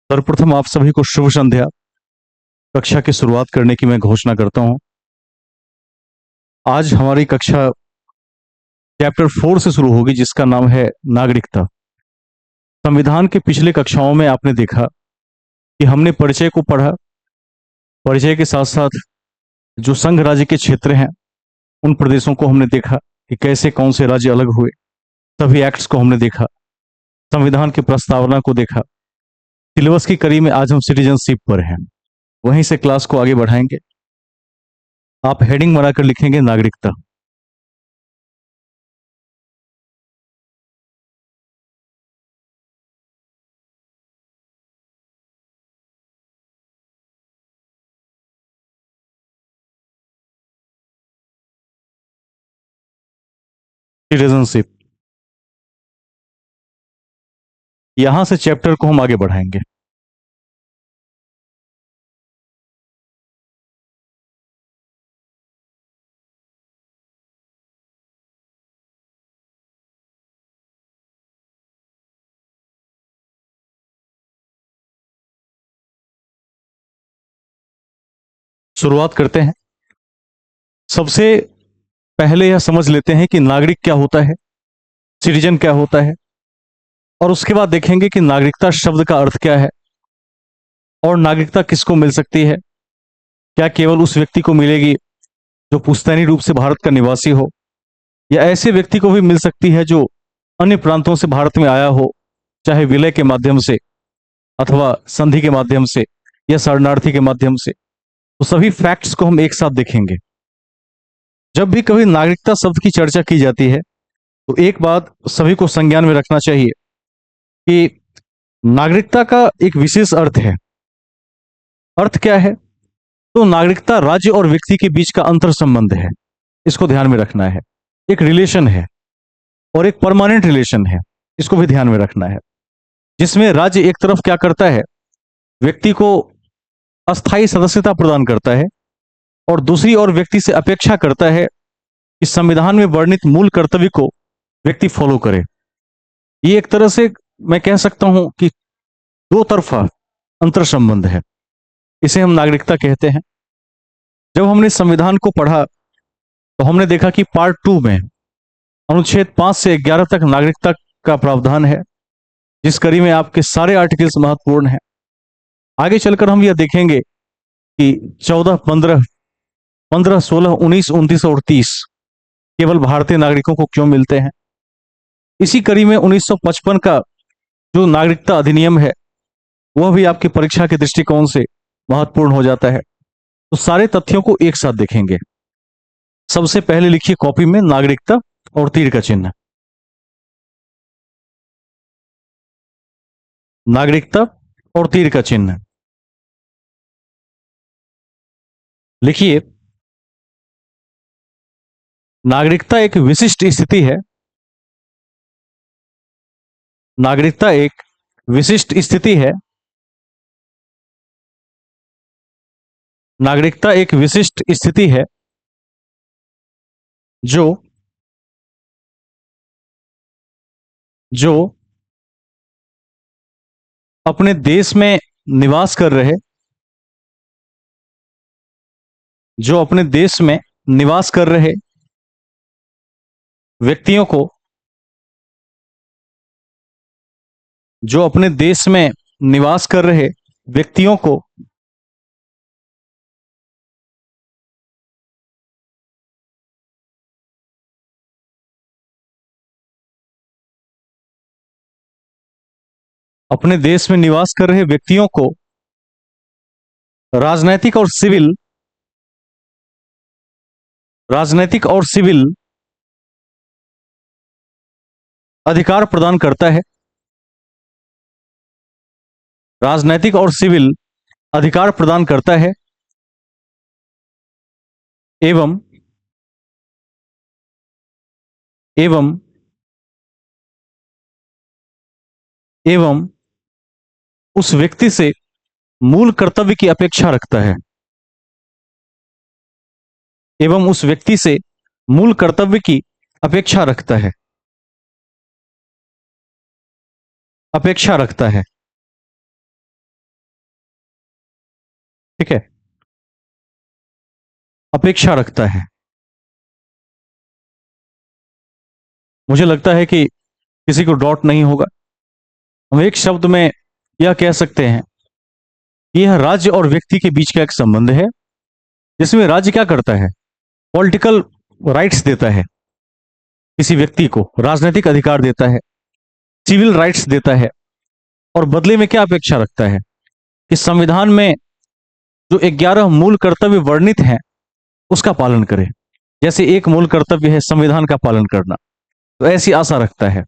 सर्वप्रथम आप सभी को शुभ संध्या। कक्षा की शुरुआत करने की मैं घोषणा करता हूं। आज हमारी कक्षा चैप्टर 4 से शुरू होगी, जिसका नाम है नागरिकता। संविधान के पिछले कक्षाओं में आपने देखा कि हमने परिचय को पढ़ा। परिचय के साथ साथ जो संघ राज्य के क्षेत्र हैं, उन प्रदेशों को हमने देखा कि कैसे कौन से राज्य अलग हुए। सभी एक्ट्स को हमने देखा, संविधान की प्रस्तावना को देखा। सिलेबस की कड़ी में आज हम सिटीजनशिप पर हैं। वहीं से क्लास को आगे बढ़ाएंगे। आप हेडिंग बनाकर लिखेंगे नागरिकता। सिटीजनशिप, यहां से चैप्टर को हम आगे बढ़ाएंगे। शुरुआत करते हैं। सबसे पहले यह समझ लेते हैं कि नागरिक क्या होता है, सिटीजन क्या होता है, और उसके बाद देखेंगे कि नागरिकता शब्द का अर्थ क्या है और नागरिकता किसको मिल सकती है। क्या केवल उस व्यक्ति को मिलेगी जो पुश्तैनी रूप से भारत का निवासी हो, या ऐसे व्यक्ति को भी मिल सकती है जो अन्य प्रांतों से भारत में आया हो, चाहे विलय के माध्यम से अथवा संधि के माध्यम से या शरणार्थी के माध्यम से। तो सभी फैक्ट्स को हम एक साथ देखेंगे। जब भी कभी नागरिकता शब्द की चर्चा की जाती है तो एक बात सभी को संज्ञान में रखना चाहिए कि नागरिकता का एक विशेष अर्थ है। अर्थ क्या है? तो नागरिकता राज्य और व्यक्ति के बीच का अंतर संबंध है। इसको ध्यान में रखना है। एक रिलेशन है और एक परमानेंट रिलेशन है, इसको भी ध्यान में रखना है। जिसमें राज्य एक तरफ क्या करता है, व्यक्ति को अस्थायी सदस्यता प्रदान करता है, और दूसरी ओर व्यक्ति से अपेक्षा करता है कि संविधान में वर्णित मूल कर्तव्य को व्यक्ति फॉलो करे। ये एक तरह से मैं कह सकता हूं कि दो तरफा अंतर संबंध है। इसे हम नागरिकता कहते हैं। जब हमने संविधान को पढ़ा तो हमने देखा कि पार्ट 2 में अनुच्छेद 5 से 11 तक नागरिकता का प्रावधान है, जिस कड़ी में आपके सारे आर्टिकल्स महत्वपूर्ण हैं। आगे चलकर हम यह देखेंगे कि 14, 15, 15, 16, 19, 29 और 30 केवल भारतीय नागरिकों को क्यों मिलते हैं। इसी कड़ी में 1955 का जो नागरिकता अधिनियम है, वह भी आपकी परीक्षा के दृष्टिकोण से महत्वपूर्ण हो जाता है। तो सारे तथ्यों को एक साथ देखेंगे। सबसे पहले लिखिए कॉपी में नागरिकता और तीर का चिन्ह। नागरिकता और तीर का चिन्ह लिखिए। नागरिकता एक विशिष्ट स्थिति है। नागरिकता एक विशिष्ट स्थिति है। नागरिकता एक विशिष्ट स्थिति है जो जो अपने देश में निवास कर रहे जो अपने देश में निवास कर रहे व्यक्तियों को जो अपने देश में निवास कर रहे व्यक्तियों को अपने देश में निवास कर रहे व्यक्तियों को राजनैतिक और सिविल राजनैतिक और सिविल अधिकार प्रदान करता है। राजनैतिक और सिविल अधिकार प्रदान करता है एवं एवं एवं उस व्यक्ति से मूल कर्तव्य की अपेक्षा रखता है। एवं उस व्यक्ति से मूल कर्तव्य की अपेक्षा रखता है। अपेक्षा रखता है। ठीक है, अपेक्षा रखता है। मुझे लगता है कि किसी को डाउट नहीं होगा, हम एक शब्द में यह कह सकते हैं कि यह राज्य और व्यक्ति के बीच का एक संबंध है, जिसमें राज्य क्या करता है, पॉलिटिकल राइट्स देता है, किसी व्यक्ति को राजनीतिक अधिकार देता है, सिविल राइट्स देता है, और बदले में क्या अपेक्षा रखता है कि संविधान में जो 11 मूल कर्तव्य वर्णित हैं उसका पालन करे। जैसे एक मूल कर्तव्य है संविधान का पालन करना, तो ऐसी आशा रखता है।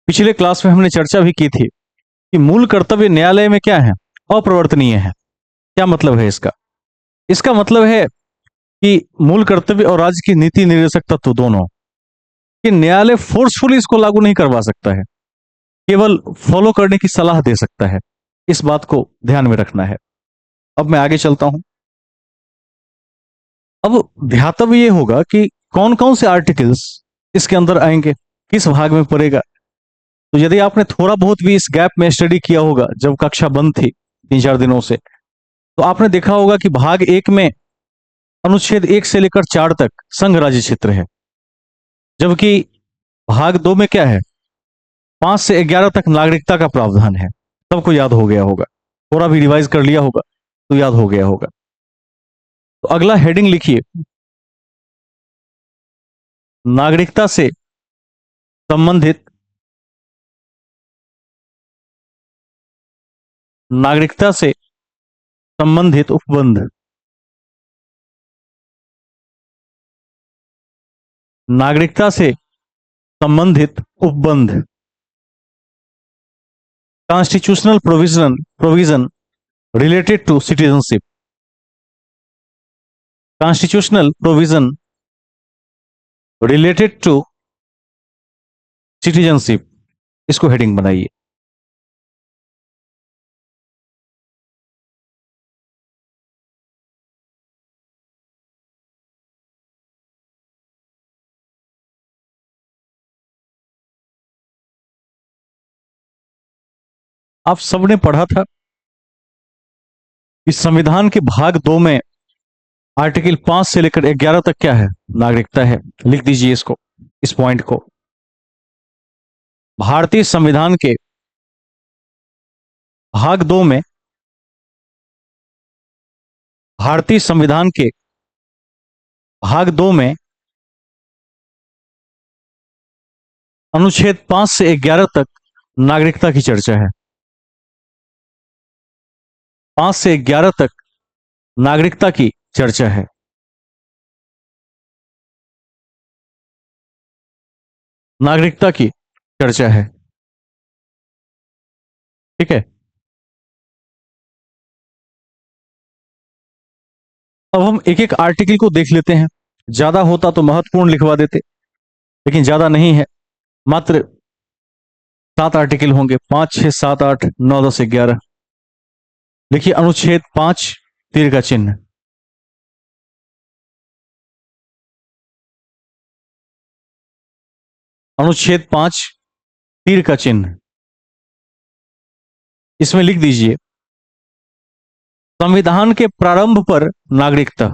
पिछले क्लास में हमने चर्चा भी की थी कि मूल कर्तव्य न्यायालय में क्या है, अप्रवर्तनीय है। क्या मतलब है इसका? इसका मतलब है कि मूल कर्तव्य और राज्य की नीति निर्देशक तत्व दोनों, कि न्यायालय फोर्सफुली इसको लागू नहीं करवा सकता है, केवल फॉलो करने की सलाह दे सकता है। इस बात को ध्यान में रखना है। अब मैं आगे चलता हूं। अब ध्यातव्य ये होगा कि कौन कौन से आर्टिकल्स इसके अंदर आएंगे, किस भाग में पड़ेगा। तो यदि आपने थोड़ा बहुत भी इस गैप में स्टडी किया होगा जब कक्षा बंद थी 3-4 दिनों से, तो आपने देखा होगा कि भाग 1 में अनुच्छेद 1 से लेकर 4 तक संघ राज्य क्षेत्र है, जबकि भाग 2 में क्या है, 5 से 11 तक नागरिकता का प्रावधान है। सबको याद हो गया होगा, थोड़ा भी रिवाइज कर लिया होगा तो याद हो गया होगा। तो अगला हेडिंग लिखिए, नागरिकता से संबंधित, नागरिकता से संबंधित उपबंध, नागरिकता से संबंधित उपबंध, constitutional provision related to citizenship, constitutional provision related to citizenship, इसको हेडिंग बनाइए। आप सबने पढ़ा था कि संविधान के भाग 2 में आर्टिकल 5 से लेकर 11 तक क्या है, नागरिकता है। लिख दीजिए इसको, इस पॉइंट को। भारतीय संविधान के भाग 2 में, भारतीय संविधान के भाग 2 में अनुच्छेद 5 से 11 तक नागरिकता की चर्चा है। 5 से 11 तक नागरिकता की चर्चा है। नागरिकता की चर्चा है, ठीक है। अब हम एक एक आर्टिकल को देख लेते हैं। ज्यादा होता तो महत्वपूर्ण लिखवा देते, लेकिन ज्यादा नहीं है, मात्र 7 आर्टिकल होंगे। 5, 6, 7, 8, 9, 10, 11। देखिए अनुच्छेद 5, तीर का चिन्ह। अनुच्छेद 5, तीर का चिन्ह, इसमें लिख दीजिए, संविधान के प्रारंभ पर नागरिकता।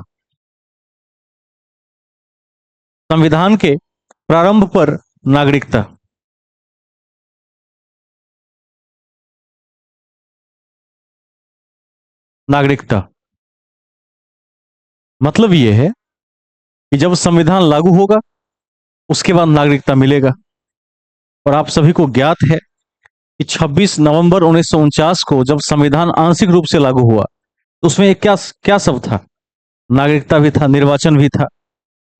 संविधान के प्रारंभ पर नागरिकता। नागरिकता मतलब यह है कि जब संविधान लागू होगा उसके बाद नागरिकता मिलेगा। और आप सभी को ज्ञात है कि 26 नवंबर 1949 को जब संविधान आंशिक रूप से लागू हुआ तो उसमें एक क्या क्या सब था, नागरिकता भी था, निर्वाचन भी था,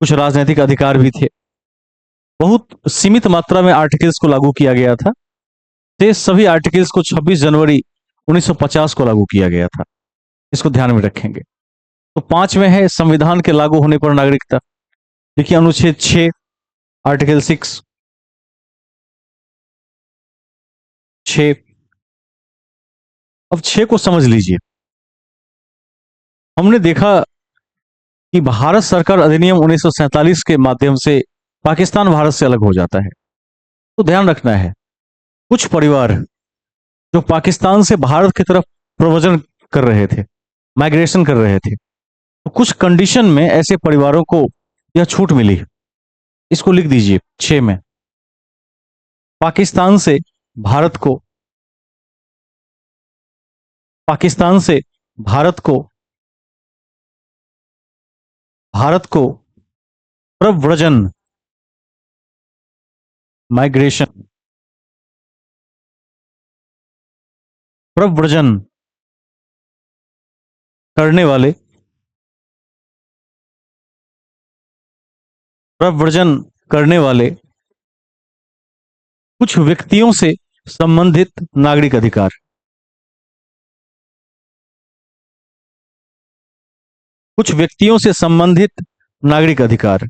कुछ राजनीतिक अधिकार भी थे। बहुत सीमित मात्रा में आर्टिकल्स को लागू किया गया था। शेष सभी आर्टिकल्स को 26 जनवरी 1950 को लागू किया गया था। इसको ध्यान में रखेंगे। तो 5 में है संविधान के लागू होने पर नागरिकता। देखिए अनुच्छेद 6, आर्टिकल 6, 6। अब 6 को समझ लीजिए। हमने देखा कि भारत सरकार अधिनियम 1947 के माध्यम से पाकिस्तान भारत से अलग हो जाता है। तो ध्यान रखना है, कुछ परिवार जो पाकिस्तान से भारत की तरफ प्रव्रजन कर रहे थे, माइग्रेशन कर रहे थे, तो कुछ कंडीशन में ऐसे परिवारों को यह छूट मिली। इसको लिख दीजिए 6 में। पाकिस्तान से भारत को पाकिस्तान से भारत को भारत को प्रव्रजन माइग्रेशन प्रव्रजन करने वाले प्रव्रजन करने वाले कुछ व्यक्तियों से संबंधित नागरिक अधिकार। कुछ व्यक्तियों से संबंधित नागरिक अधिकार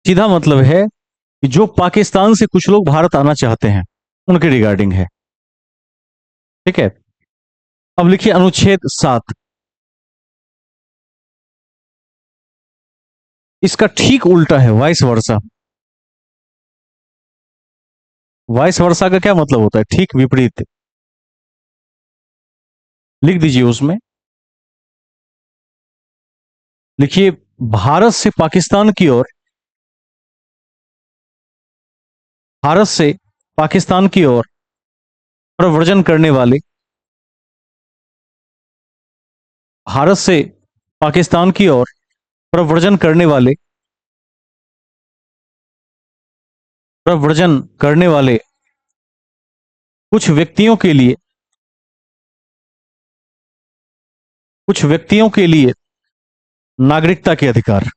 सीधा मतलब है कि जो पाकिस्तान से कुछ लोग भारत आना चाहते हैं उनके रिगार्डिंग है। ठीक है, अब लिखिए अनुच्छेद 7। इसका ठीक उल्टा है, वाइस वर्सा। वाइस वर्सा का क्या मतलब होता है? ठीक विपरीत। लिख दीजिए उसमें, लिखिए भारत से पाकिस्तान की ओर भारत से पाकिस्तान की ओर प्रव्रजन करने वाले भारत से पाकिस्तान की ओर प्रव्रजन करने वाले प्रव्रजन करने वाले कुछ व्यक्तियों के लिए नागरिकता के अधिकार।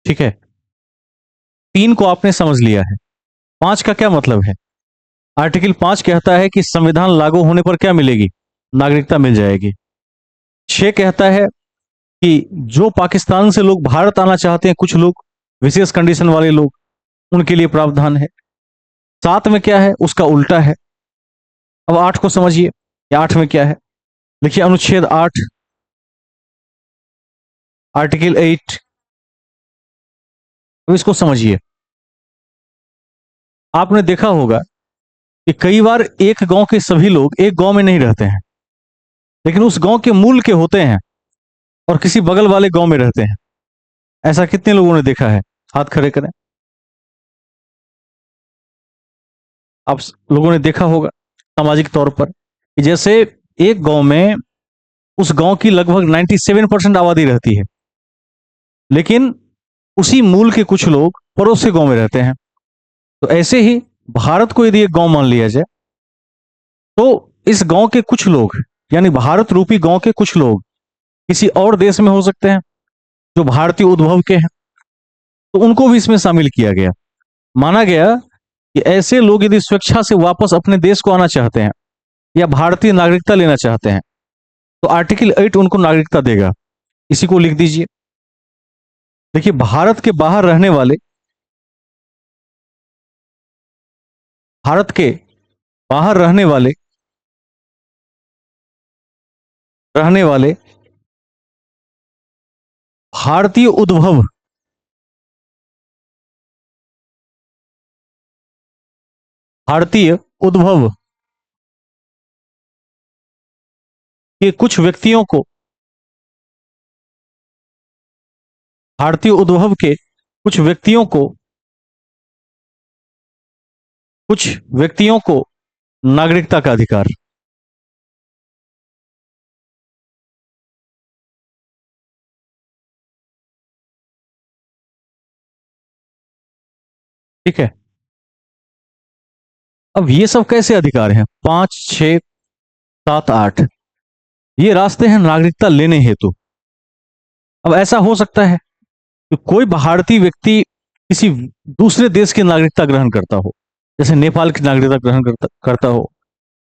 ठीक है, 3 को आपने समझ लिया है। 5 का क्या मतलब है? आर्टिकल 5 कहता है कि संविधान लागू होने पर क्या मिलेगी? नागरिकता मिल जाएगी। 6 कहता है कि जो पाकिस्तान से लोग भारत आना चाहते हैं, कुछ लोग, विशेष कंडीशन वाले लोग, उनके लिए प्रावधान है। 7 में क्या है? उसका उल्टा है। अब 8 को समझिए कि 8 में क्या है। लिखिए अनुच्छेद 8 आर्टिकल 8। अब इसको समझिए। आपने देखा होगा कि कई बार एक गांव के सभी लोग एक गांव में नहीं रहते हैं, लेकिन उस गांव के मूल के होते हैं और किसी बगल वाले गांव में रहते हैं। ऐसा कितने लोगों ने देखा है? हाथ खड़े करें। आप लोगों ने देखा होगा सामाजिक तौर पर कि जैसे एक गांव में उस गांव की लगभग 97% आबादी रहती है, लेकिन उसी मूल के कुछ लोग पड़ोसी गांव में रहते हैं। तो ऐसे ही भारत को यदि एक गांव मान लिया जाए, तो इस गांव के कुछ लोग, यानी भारत रूपी गांव के कुछ लोग किसी और देश में हो सकते हैं जो भारतीय उद्भव के हैं, तो उनको भी इसमें शामिल किया गया। माना गया कि ऐसे लोग यदि स्वेच्छा से वापस अपने देश को आना चाहते हैं या भारतीय नागरिकता लेना चाहते हैं, तो आर्टिकल 8 उनको नागरिकता देगा। इसी को लिख दीजिए। देखिए, भारत के बाहर रहने वाले भारतीय उद्भव भारतीय उद्भव के कुछ व्यक्तियों को भारतीय उद्भव के कुछ व्यक्तियों को कुछ व्यक्तियों को नागरिकता का अधिकार। ठीक है, अब ये सब कैसे अधिकार हैं? 5, 6, 7, 8, ये रास्ते हैं नागरिकता लेने हेतु। अब ऐसा हो सकता है कि कोई भारतीय व्यक्ति किसी दूसरे देश की नागरिकता ग्रहण करता हो, जैसे नेपाल की नागरिकता ग्रहण करता हो,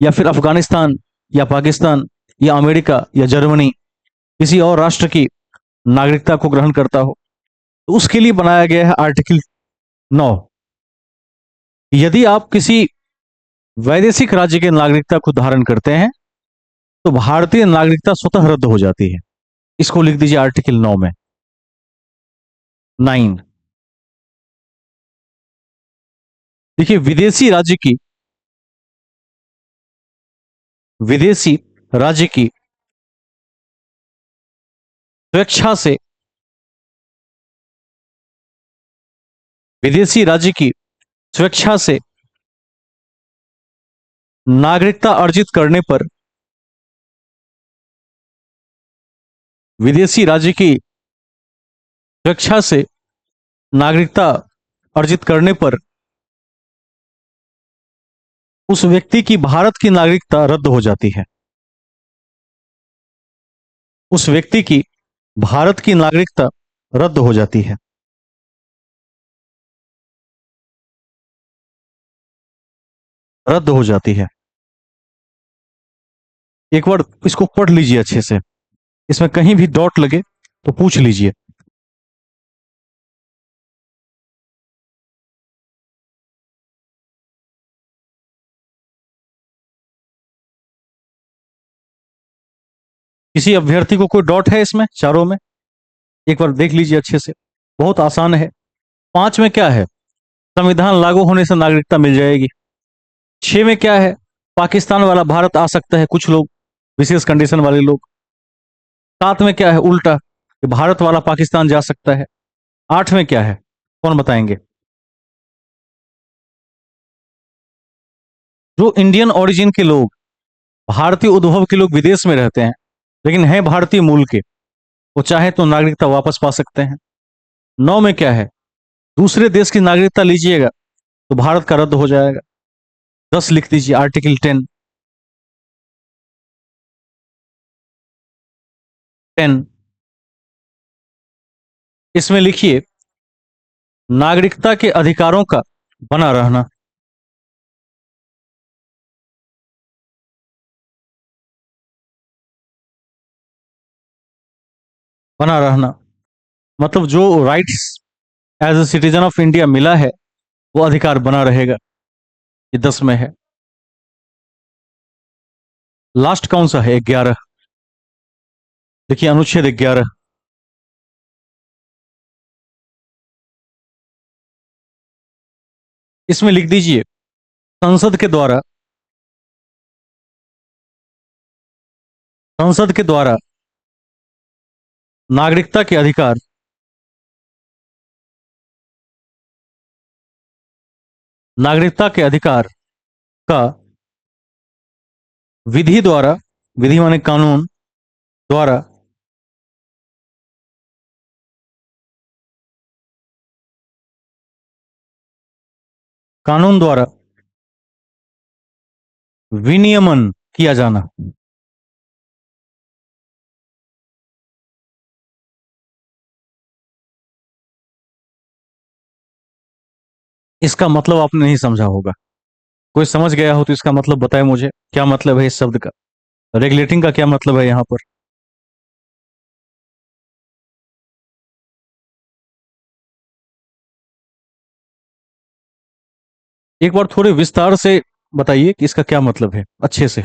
या फिर अफगानिस्तान या पाकिस्तान या अमेरिका या जर्मनी किसी और राष्ट्र की नागरिकता को ग्रहण करता हो, तो उसके लिए बनाया गया है आर्टिकल 9। यदि आप किसी वैदेशिक राज्य की नागरिकता को धारण करते हैं, तो भारतीय नागरिकता स्वतः रद्द हो जाती है। इसको लिख दीजिए आर्टिकल 9 में। 9। देखिए, विदेशी राज्य की स्वेच्छा से विदेशी राज्य की स्वेच्छा से नागरिकता अर्जित करने पर विदेशी राज्य की स्वेच्छा से नागरिकता अर्जित करने पर उस व्यक्ति की भारत की नागरिकता रद्द हो जाती है। उस व्यक्ति की भारत की नागरिकता रद्द हो जाती है। रद्द हो जाती है। एक बार इसको पढ़ लीजिए अच्छे से। इसमें कहीं भी डॉट लगे तो पूछ लीजिए। किसी अभ्यर्थी को कोई डॉट है इसमें चारों में? एक बार देख लीजिए अच्छे से। बहुत आसान है। 5 में क्या है? संविधान लागू होने से नागरिकता मिल जाएगी। 6 में क्या है? पाकिस्तान वाला भारत आ सकता है, कुछ लोग, विशेष कंडीशन वाले लोग। 7 में क्या है? उल्टा, कि भारत वाला पाकिस्तान जा सकता है। 8 में क्या है? कौन बताएंगे? जो इंडियन ओरिजिन के लोग, भारतीय उद्भव के लोग विदेश में रहते हैं लेकिन हैं भारतीय मूल के, वो चाहे तो नागरिकता वापस पा सकते हैं। 9 में क्या है? दूसरे देश की नागरिकता लीजिएगा तो भारत का रद्द हो जाएगा। 10 लिख दीजिए, आर्टिकल 10। इसमें लिखिए, नागरिकता के अधिकारों का बना रहना। बना रहना मतलब जो rights as a citizen of India मिला है वो अधिकार बना रहेगा। ये 10 में है। लास्ट कौन सा है? 11। देखिए, अनुच्छेद 11। इसमें लिख दीजिए, संसद के द्वारा संसद के द्वारा नागरिकता के अधिकार नागरिकता के अधिकार का विधि द्वारा, विधि माने कानून द्वारा, कानून द्वारा विनियमन किया जाना। इसका मतलब आपने नहीं समझा होगा। कोई समझ गया हो तो इसका मतलब बताए मुझे, क्या मतलब है इस शब्द का? रेगुलेटिंग का क्या मतलब है यहां पर? एक बार थोड़े विस्तार से बताइए कि इसका क्या मतलब है अच्छे से।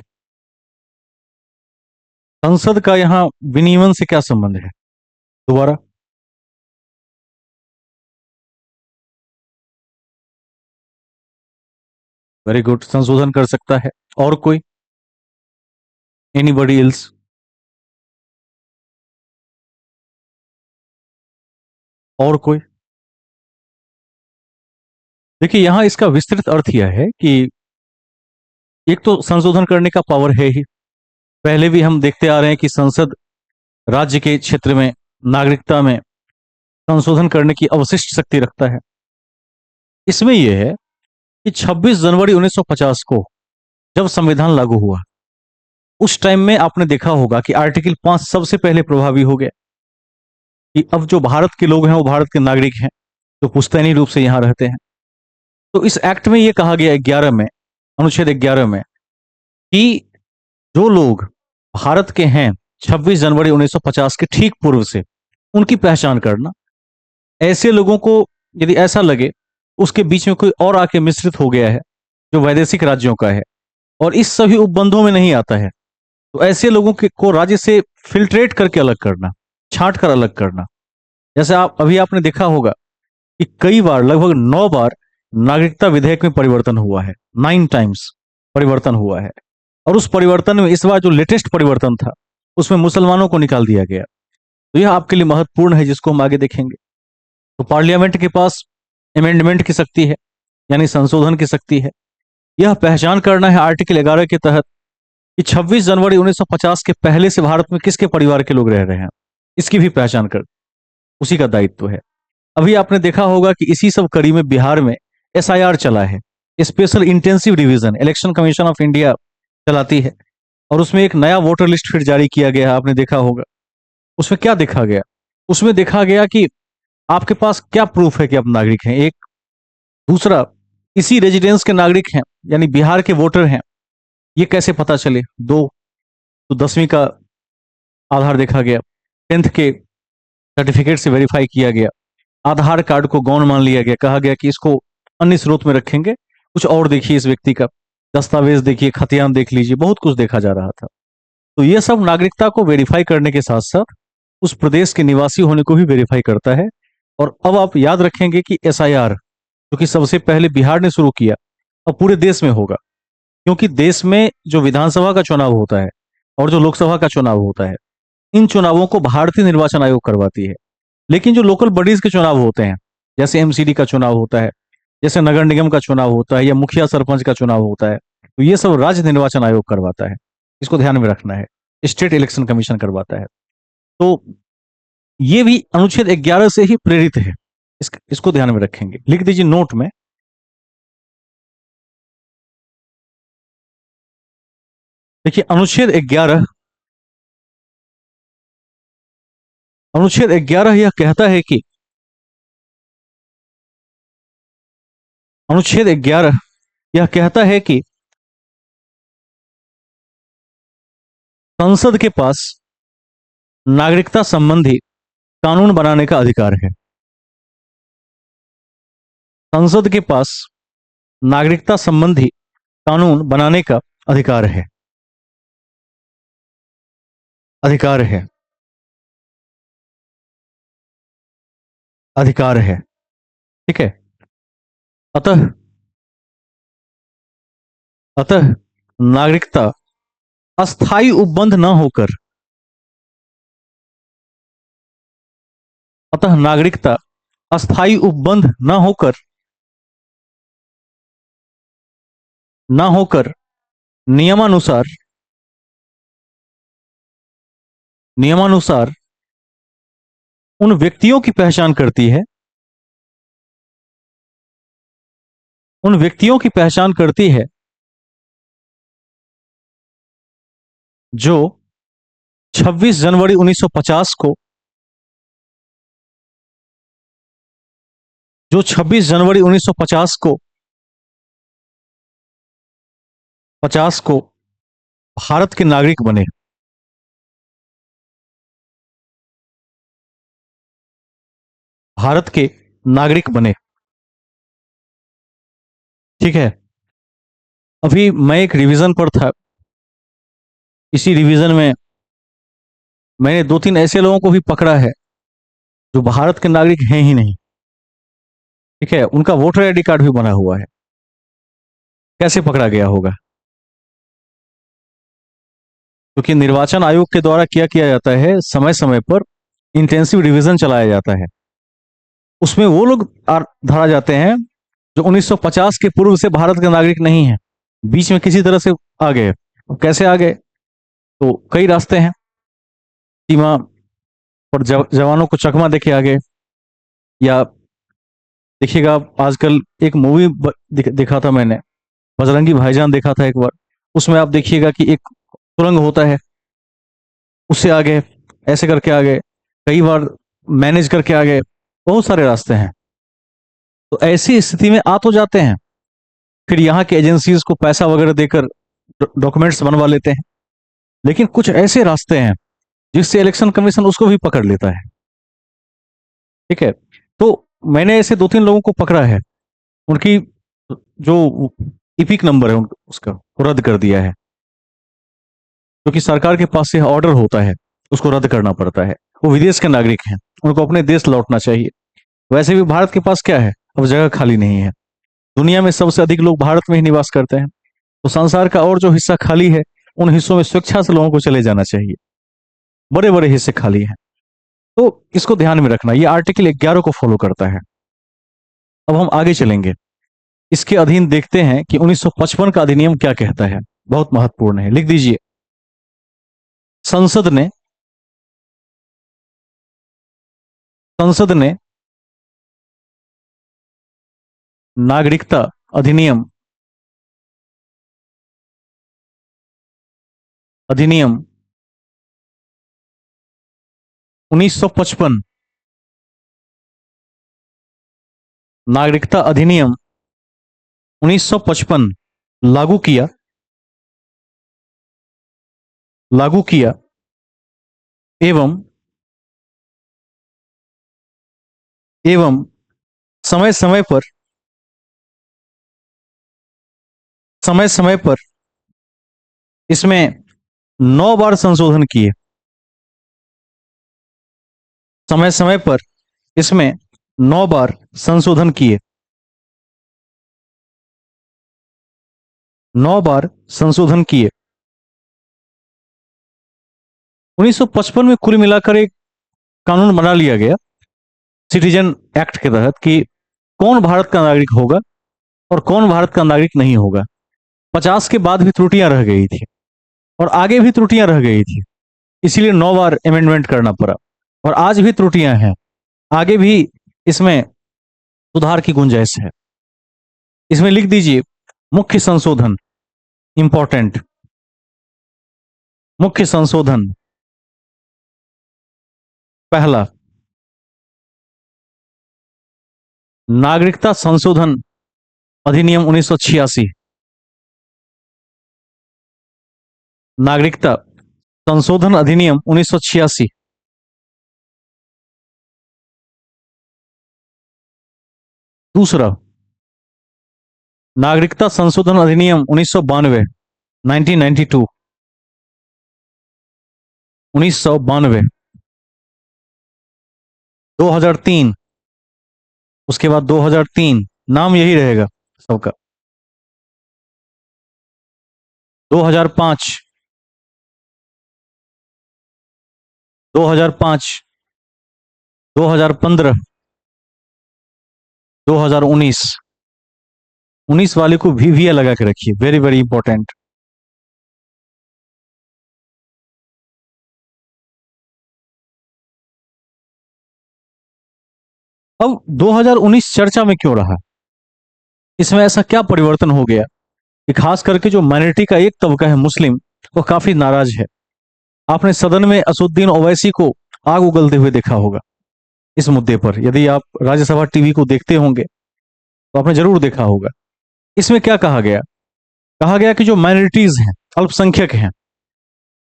संसद का यहां विनियमन से क्या संबंध है? दोबारा। वेरी गुड, संशोधन कर सकता है। और कोई? Anybody else? और कोई? देखिए, यहां इसका विस्तृत अर्थ यह है कि एक तो संशोधन करने का पावर है ही। पहले भी हम देखते आ रहे हैं कि संसद राज्य के क्षेत्र में नागरिकता में संशोधन करने की अवशिष्ट शक्ति रखता है। इसमें यह है कि 26 जनवरी 1950 को जब संविधान लागू हुआ, उस टाइम में आपने देखा होगा कि आर्टिकल 5 सबसे पहले प्रभावी हो गया कि अब जो भारत के लोग हैं वो भारत के नागरिक हैं, तो पुश्तैनी रूप से यहां रहते हैं। तो इस एक्ट में यह कहा गया 11 में, अनुच्छेद 11 में, कि जो लोग भारत के हैं 26 जनवरी 1950 के ठीक पूर्व से, उनकी पहचान करना। ऐसे लोगों को यदि ऐसा लगे उसके बीच में कोई और आके मिश्रित हो गया है जो वैदेशिक राज्यों का है और इस सभी उपबंधों में नहीं आता है, तो ऐसे लोगों के को राज्य से फिल्ट्रेट करके अलग करना, छांट कर अलग करना। जैसे आप अभी आपने देखा होगा कि कई बार, लगभग 9 बार नागरिकता विधेयक में परिवर्तन हुआ है, 9 टाइम्स परिवर्तन हुआ है। और उस परिवर्तन में इस बार जो लेटेस्ट परिवर्तन था उसमें मुसलमानों को निकाल दिया गया। तो यह आपके लिए महत्वपूर्ण है, जिसको हम आगे देखेंगे। तो पार्लियामेंट के पास अमेंडमेंट की शक्ति है, यानी संशोधन की शक्ति है। यह पहचान करना है आर्टिकल 11 के तहत कि 26 जनवरी 1950 के पहले से भारत में किसके परिवार के लोग रह रहे हैं, इसकी भी पहचान कर उसी का दायित्व है। अभी आपने देखा होगा कि इसी सब कड़ी में बिहार में एसआईआर चला है, special intensive division election commission of India चलाती है। और उसमें एक नया वोटर लिस्ट फिर जारी किया गया, आपने देखा होगा। उसमें क्या देखा गया? उसमें देखा गया कि आपके पास क्या प्रूफ है कि आप नागरिक हैं, एक। दूसरा, इसी रेजिडेंस के नागरिक हैं, यानी बिहार के वोटर हैं, ये कैसे पता चले? दो, तो 10वीं का आधार देखा गया, 10th के सर्टिफिकेट से वेरीफाई किया गया, आधार कार्ड को गौण मान लिया गया, कहा गया कि इसको अन्य स्रोत में रखेंगे, कुछ और देखिए, इस व्यक्ति का दस्तावेज देखिए, खतियान देख लीजिए, बहुत कुछ देखा जा रहा था। तो ये सब नागरिकता को वेरीफाई करने के साथ साथ उस प्रदेश के निवासी होने को भी वेरीफाई करता है। और अब आप याद रखेंगे कि एसआईआर, जो कि सबसे पहले बिहार ने शुरू किया, अब पूरे देश में होगा। क्योंकि देश में जो विधानसभा का चुनाव होता है और जो लोकसभा का चुनाव होता है, इन चुनावों को भारतीय निर्वाचन आयोग करवाती है। लेकिन जो लोकल बॉडीज के चुनाव होते हैं, जैसे एमसीडी का चुनाव होता है, जैसे नगर निगम का चुनाव होता है, या मुखिया सरपंच का चुनाव होता है, तो ये सब राज्य निर्वाचन आयोग करवाता है। इसको ध्यान में रखना है, स्टेट इलेक्शन कमीशन करवाता है। तो ये भी अनुच्छेद 11 से ही प्रेरित है। इसको ध्यान में रखेंगे, लिख दीजिए नोट में। देखिए, अनुच्छेद 11 यह कहता है कि अनुच्छेद 11 यह कहता है कि संसद के पास नागरिकता संबंधी कानून बनाने का अधिकार है। संसद के पास नागरिकता संबंधी कानून बनाने का अधिकार है, अधिकार है, अधिकार है। ठीक है। अतः अतः नागरिकता अस्थायी उपबंध न होकर अतः नागरिकता अस्थायी उपबंध न होकर नियमानुसार नियमानुसार उन व्यक्तियों की पहचान करती है, उन व्यक्तियों की पहचान करती है जो 26 जनवरी 1950 को जो 26 जनवरी 1950 को 50 को भारत के नागरिक बने। भारत के नागरिक बने। ठीक है। अभी मैं एक रिवीजन पर था, इसी रिवीजन में मैंने 2-3 ऐसे लोगों को भी पकड़ा है जो भारत के नागरिक हैं ही नहीं। ठीक है। उनका वोटर आईडी कार्ड भी बना हुआ है। कैसे पकड़ा गया होगा? क्योंकि निर्वाचन आयोग के द्वारा क्या किया जाता है, समय समय पर इंटेंसिव रिवीजन चलाया जाता है। उसमें वो लोग धरा जाते हैं जो 1950 के पूर्व से भारत के नागरिक नहीं है, बीच में किसी तरह से आ गए। अब कैसे आ गए? तो कई रास्ते हैं। सीमा पर जवानों को चकमा देके आ गए, या देखिएगा आजकल एक मूवी देखा था मैंने, बजरंगी भाईजान देखा था एक बार। उसमें आप देखिएगा कि एक सुरंग होता है, उससे आ गए, ऐसे करके आ गए, कई बार मैनेज करके आ गए। बहुत सारे रास्ते हैं। तो ऐसी स्थिति में आ तो जाते हैं, फिर यहाँ की एजेंसीज को पैसा वगैरह देकर डॉक्यूमेंट्स बनवा लेते हैं। लेकिन कुछ ऐसे रास्ते हैं जिससे इलेक्शन कमीशन उसको भी पकड़ लेता है। ठीक है। तो मैंने ऐसे 2-3 लोगों को पकड़ा है, उनकी जो इपिक नंबर है उसका वो रद्द कर दिया है। क्योंकि सरकार के पास से ऑर्डर होता है, उसको रद्द करना पड़ता है। वो विदेश के नागरिक हैं, उनको अपने देश लौटना चाहिए। वैसे भी भारत के पास क्या है, अब जगह खाली नहीं है। दुनिया में सबसे अधिक लोग भारत में ही निवास करते हैं, तो संसार का और जो हिस्सा खाली है उन हिस्सों में स्वेच्छा से लोगों को चले जाना चाहिए। बड़े बड़े हिस्से खाली हैं, तो इसको ध्यान में रखना। ये आर्टिकल 11 को फॉलो करता है। अब हम आगे चलेंगे, इसके अधीन देखते हैं कि 1955 का अधिनियम क्या कहता है। बहुत महत्वपूर्ण है, लिख दीजिए। संसद ने संसद ने नागरिकता अधिनियम अधिनियम 1955 नागरिकता अधिनियम 1955 लागू किया लागू किया एवं एवं समय समय पर इसमें 9 बार संशोधन किए। समय समय पर इसमें 9 बार संशोधन किए। 9 बार संशोधन किए। 1955 में कुल मिलाकर एक कानून बना लिया गया सिटीजन एक्ट के तहत कि कौन भारत का नागरिक होगा और कौन भारत का नागरिक नहीं होगा। 50 के बाद भी त्रुटियां रह गई थी और आगे भी त्रुटियां रह गई थी, इसीलिए 9 बार अमेंडमेंट करना पड़ा। और आज भी त्रुटियां हैं, आगे भी इसमें सुधार की गुंजाइश है। इसमें लिख दीजिए मुख्य संशोधन, इंपॉर्टेंट मुख्य संशोधन। पहला, नागरिकता संशोधन अधिनियम 1986। नागरिकता संशोधन अधिनियम 1986। दूसरा, नागरिकता संशोधन अधिनियम 1992, 1992। 1992। 2003, उसके बाद 2003, नाम यही रहेगा सबका। 2005, 2005, 2015, 2019। 19 वाले को वीवीए लगा के रखिए, वेरी वेरी इंपॉर्टेंट। अब 2019 चर्चा में क्यों रहा, इसमें ऐसा क्या परिवर्तन हो गया कि खास करके जो माइनॉरिटी का एक तबका है मुस्लिम, वो काफी नाराज है। आपने सदन में असुद्दीन ओवैसी को आग उगलते हुए देखा होगा इस मुद्दे पर। यदि आप राज्यसभा टीवी को देखते होंगे तो आपने जरूर देखा होगा। इसमें क्या कहा गया, कहा गया कि जो माइनॉरिटीज हैं, अल्पसंख्यक हैं,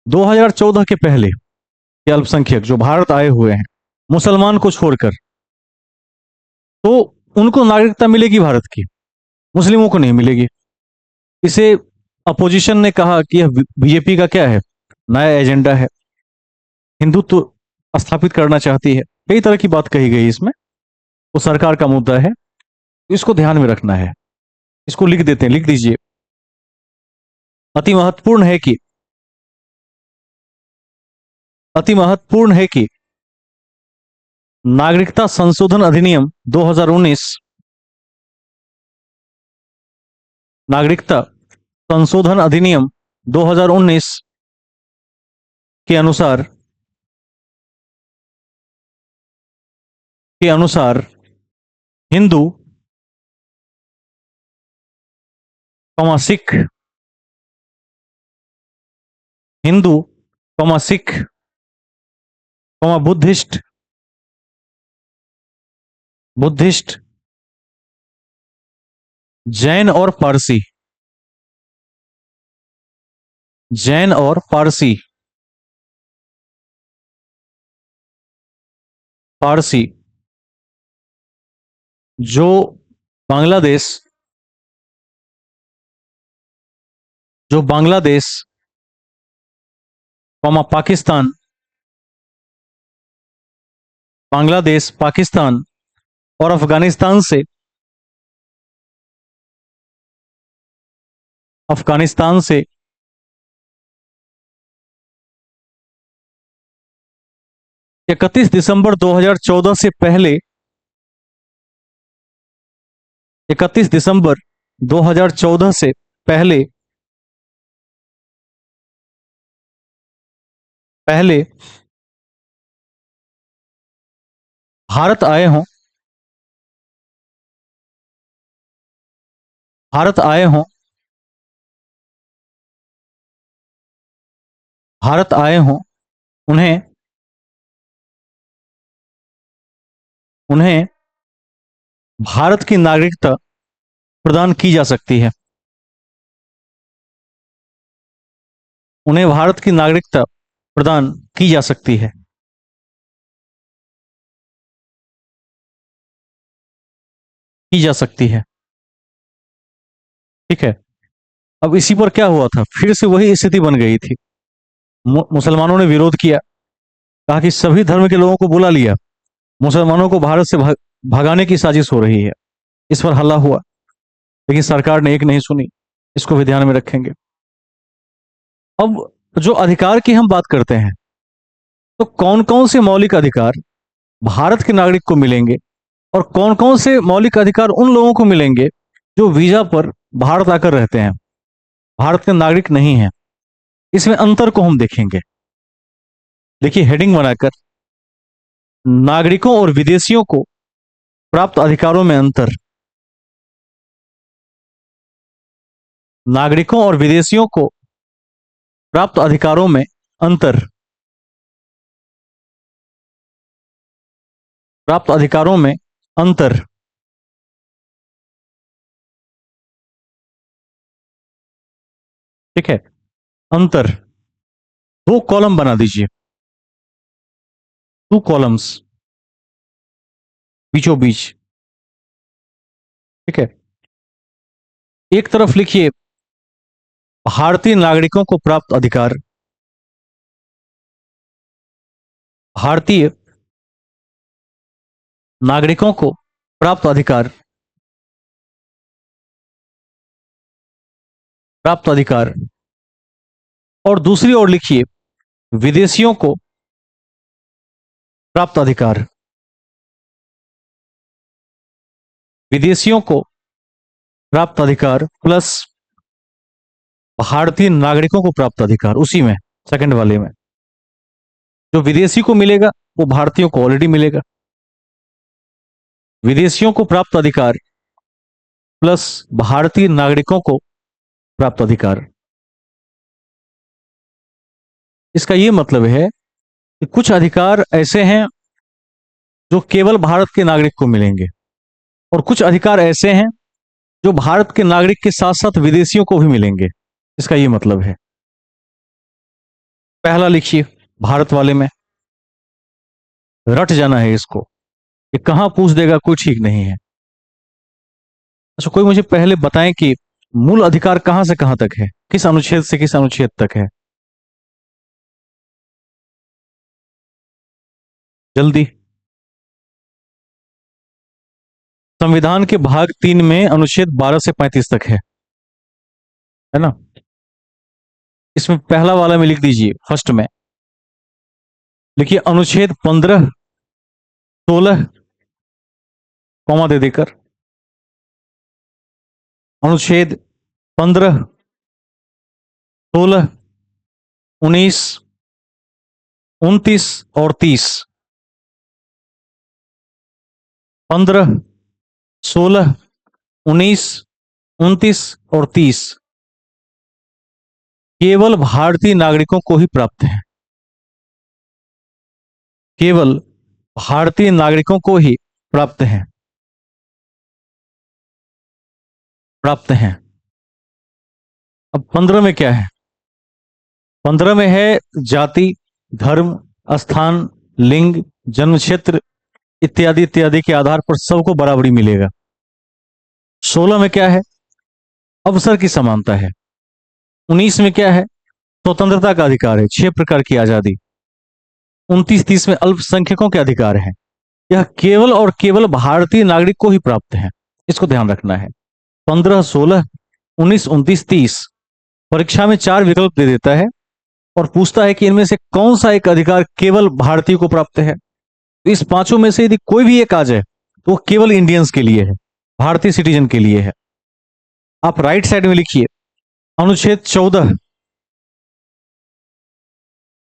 2014 के पहले के अल्पसंख्यक जो भारत आए हुए हैं, मुसलमान को छोड़कर, तो उनको नागरिकता मिलेगी भारत की, मुस्लिमों को नहीं मिलेगी। इसे अपोजिशन ने कहा कि यह बीजेपी का क्या है, नया एजेंडा है, हिंदुत्व स्थापित करना चाहती है। कई तरह की बात कही गई इसमें, वो सरकार का मुद्दा है, इसको ध्यान में रखना है। इसको लिख देते हैं, लिख दीजिए। अति महत्वपूर्ण है कि अति महत्वपूर्ण है कि नागरिकता संशोधन अधिनियम 2019, नागरिकता संशोधन अधिनियम 2019 के अनुसार हिंदू, सिख, हिंदू, सिख, बुद्धिस्ट, जैन और पारसी, जैन और पारसी, पारसी जो बांग्लादेश पाकिस्तान, बांग्लादेश, पाकिस्तान और अफगानिस्तान से अफगानिस्तान से 31 दिसंबर 2014 से पहले, 31 दिसंबर 2014 से पहले पहले भारत आए हों, भारत आए हों, भारत आए हों, उन्हें उन्हें भारत की नागरिकता प्रदान की जा सकती है। उन्हें भारत की नागरिकता प्रदान की जा सकती है। की जा सकती है। ठीक है। अब इसी पर क्या हुआ था, फिर से वही स्थिति बन गई थी। मुसलमानों ने विरोध किया, कहा कि सभी धर्म के लोगों को बुला लिया, मुसलमानों को भारत से भगाने की साजिश हो रही है। इस पर हल्ला हुआ, लेकिन सरकार ने एक नहीं सुनी। इसको भी ध्यान में रखेंगे। अब जो अधिकार की हम बात करते हैं, तो कौन कौन से मौलिक अधिकार भारत के नागरिक को मिलेंगे और कौन कौन से मौलिक अधिकार उन लोगों को मिलेंगे जो वीजा पर भारत आकर रहते हैं, भारत के नागरिक नहीं हैं, इसमें अंतर को हम देखेंगे। देखिए हेडिंग बनाकर, नागरिकों और विदेशियों को प्राप्त अधिकारों में अंतर। नागरिकों और विदेशियों को प्राप्त अधिकारों में अंतर। प्राप्त अधिकारों में अंतर। ठीक है, अंतर। दो कॉलम बना दीजिए, टू कॉलम्स बीचों बीच। ठीक है, एक तरफ लिखिए भारतीय नागरिकों को प्राप्त अधिकार। भारतीय नागरिकों को प्राप्त अधिकार। प्राप्त अधिकार। और दूसरी ओर लिखिए विदेशियों को प्राप्त अधिकार। विदेशियों को प्राप्त अधिकार प्लस भारतीय नागरिकों को प्राप्त अधिकार। उसी में सेकंड वाले में जो विदेशी को मिलेगा वो भारतीयों को ऑलरेडी मिलेगा। विदेशियों को प्राप्त अधिकार प्लस भारतीय नागरिकों को प्राप्त अधिकार। इसका यह मतलब है कि कुछ अधिकार ऐसे हैं जो केवल भारत के नागरिक को मिलेंगे और कुछ अधिकार ऐसे हैं जो भारत के नागरिक के साथ साथ विदेशियों को भी मिलेंगे। इसका यह मतलब है। पहला लिखिए भारत वाले में, रट जाना है इसको, कि कहां पूछ देगा कोई ठीक नहीं है। अच्छा, कोई मुझे पहले बताएं कि मूल अधिकार कहां से कहां तक है, किस अनुच्छेद से किस अनुच्छेद तक है? जल्दी। संविधान के भाग 3 में अनुच्छेद 12 से 35 तक है ना? इसमें पहला वाला में लिख दीजिए, फर्स्ट में लिखिए अनुच्छेद 15, 16 कॉमा दे देकर, अनुच्छेद 15, 16, 19, 29 और 30। 15, 16, 19, 29 और 30 केवल भारतीय नागरिकों को ही प्राप्त है। केवल भारतीय नागरिकों को ही प्राप्त है। प्राप्त हैं। अब 15 में क्या है? 15 में है जाति, धर्म, स्थान, लिंग, जन्म क्षेत्र इत्यादि इत्यादि के आधार पर सबको बराबरी मिलेगा। 16 में क्या है? अवसर की समानता है। 19 में क्या है? स्वतंत्रता का अधिकार है, 6 प्रकार की आजादी। 29, 30 में अल्पसंख्यकों के अधिकार हैं। यह केवल और केवल भारतीय नागरिक को ही प्राप्त है, इसको ध्यान रखना है। 15, 16, 19, 29, 30 परीक्षा में 4 विकल्प दे देता है और पूछता है कि इनमें से कौन सा एक अधिकार केवल भारतीय को प्राप्त है। तो इस पांचों में से यदि कोई भी एक आ जाए तो वो केवल इंडियंस के लिए है, भारतीय सिटीजन के लिए है। आप राइट साइड में लिखिए अनुच्छेद 14,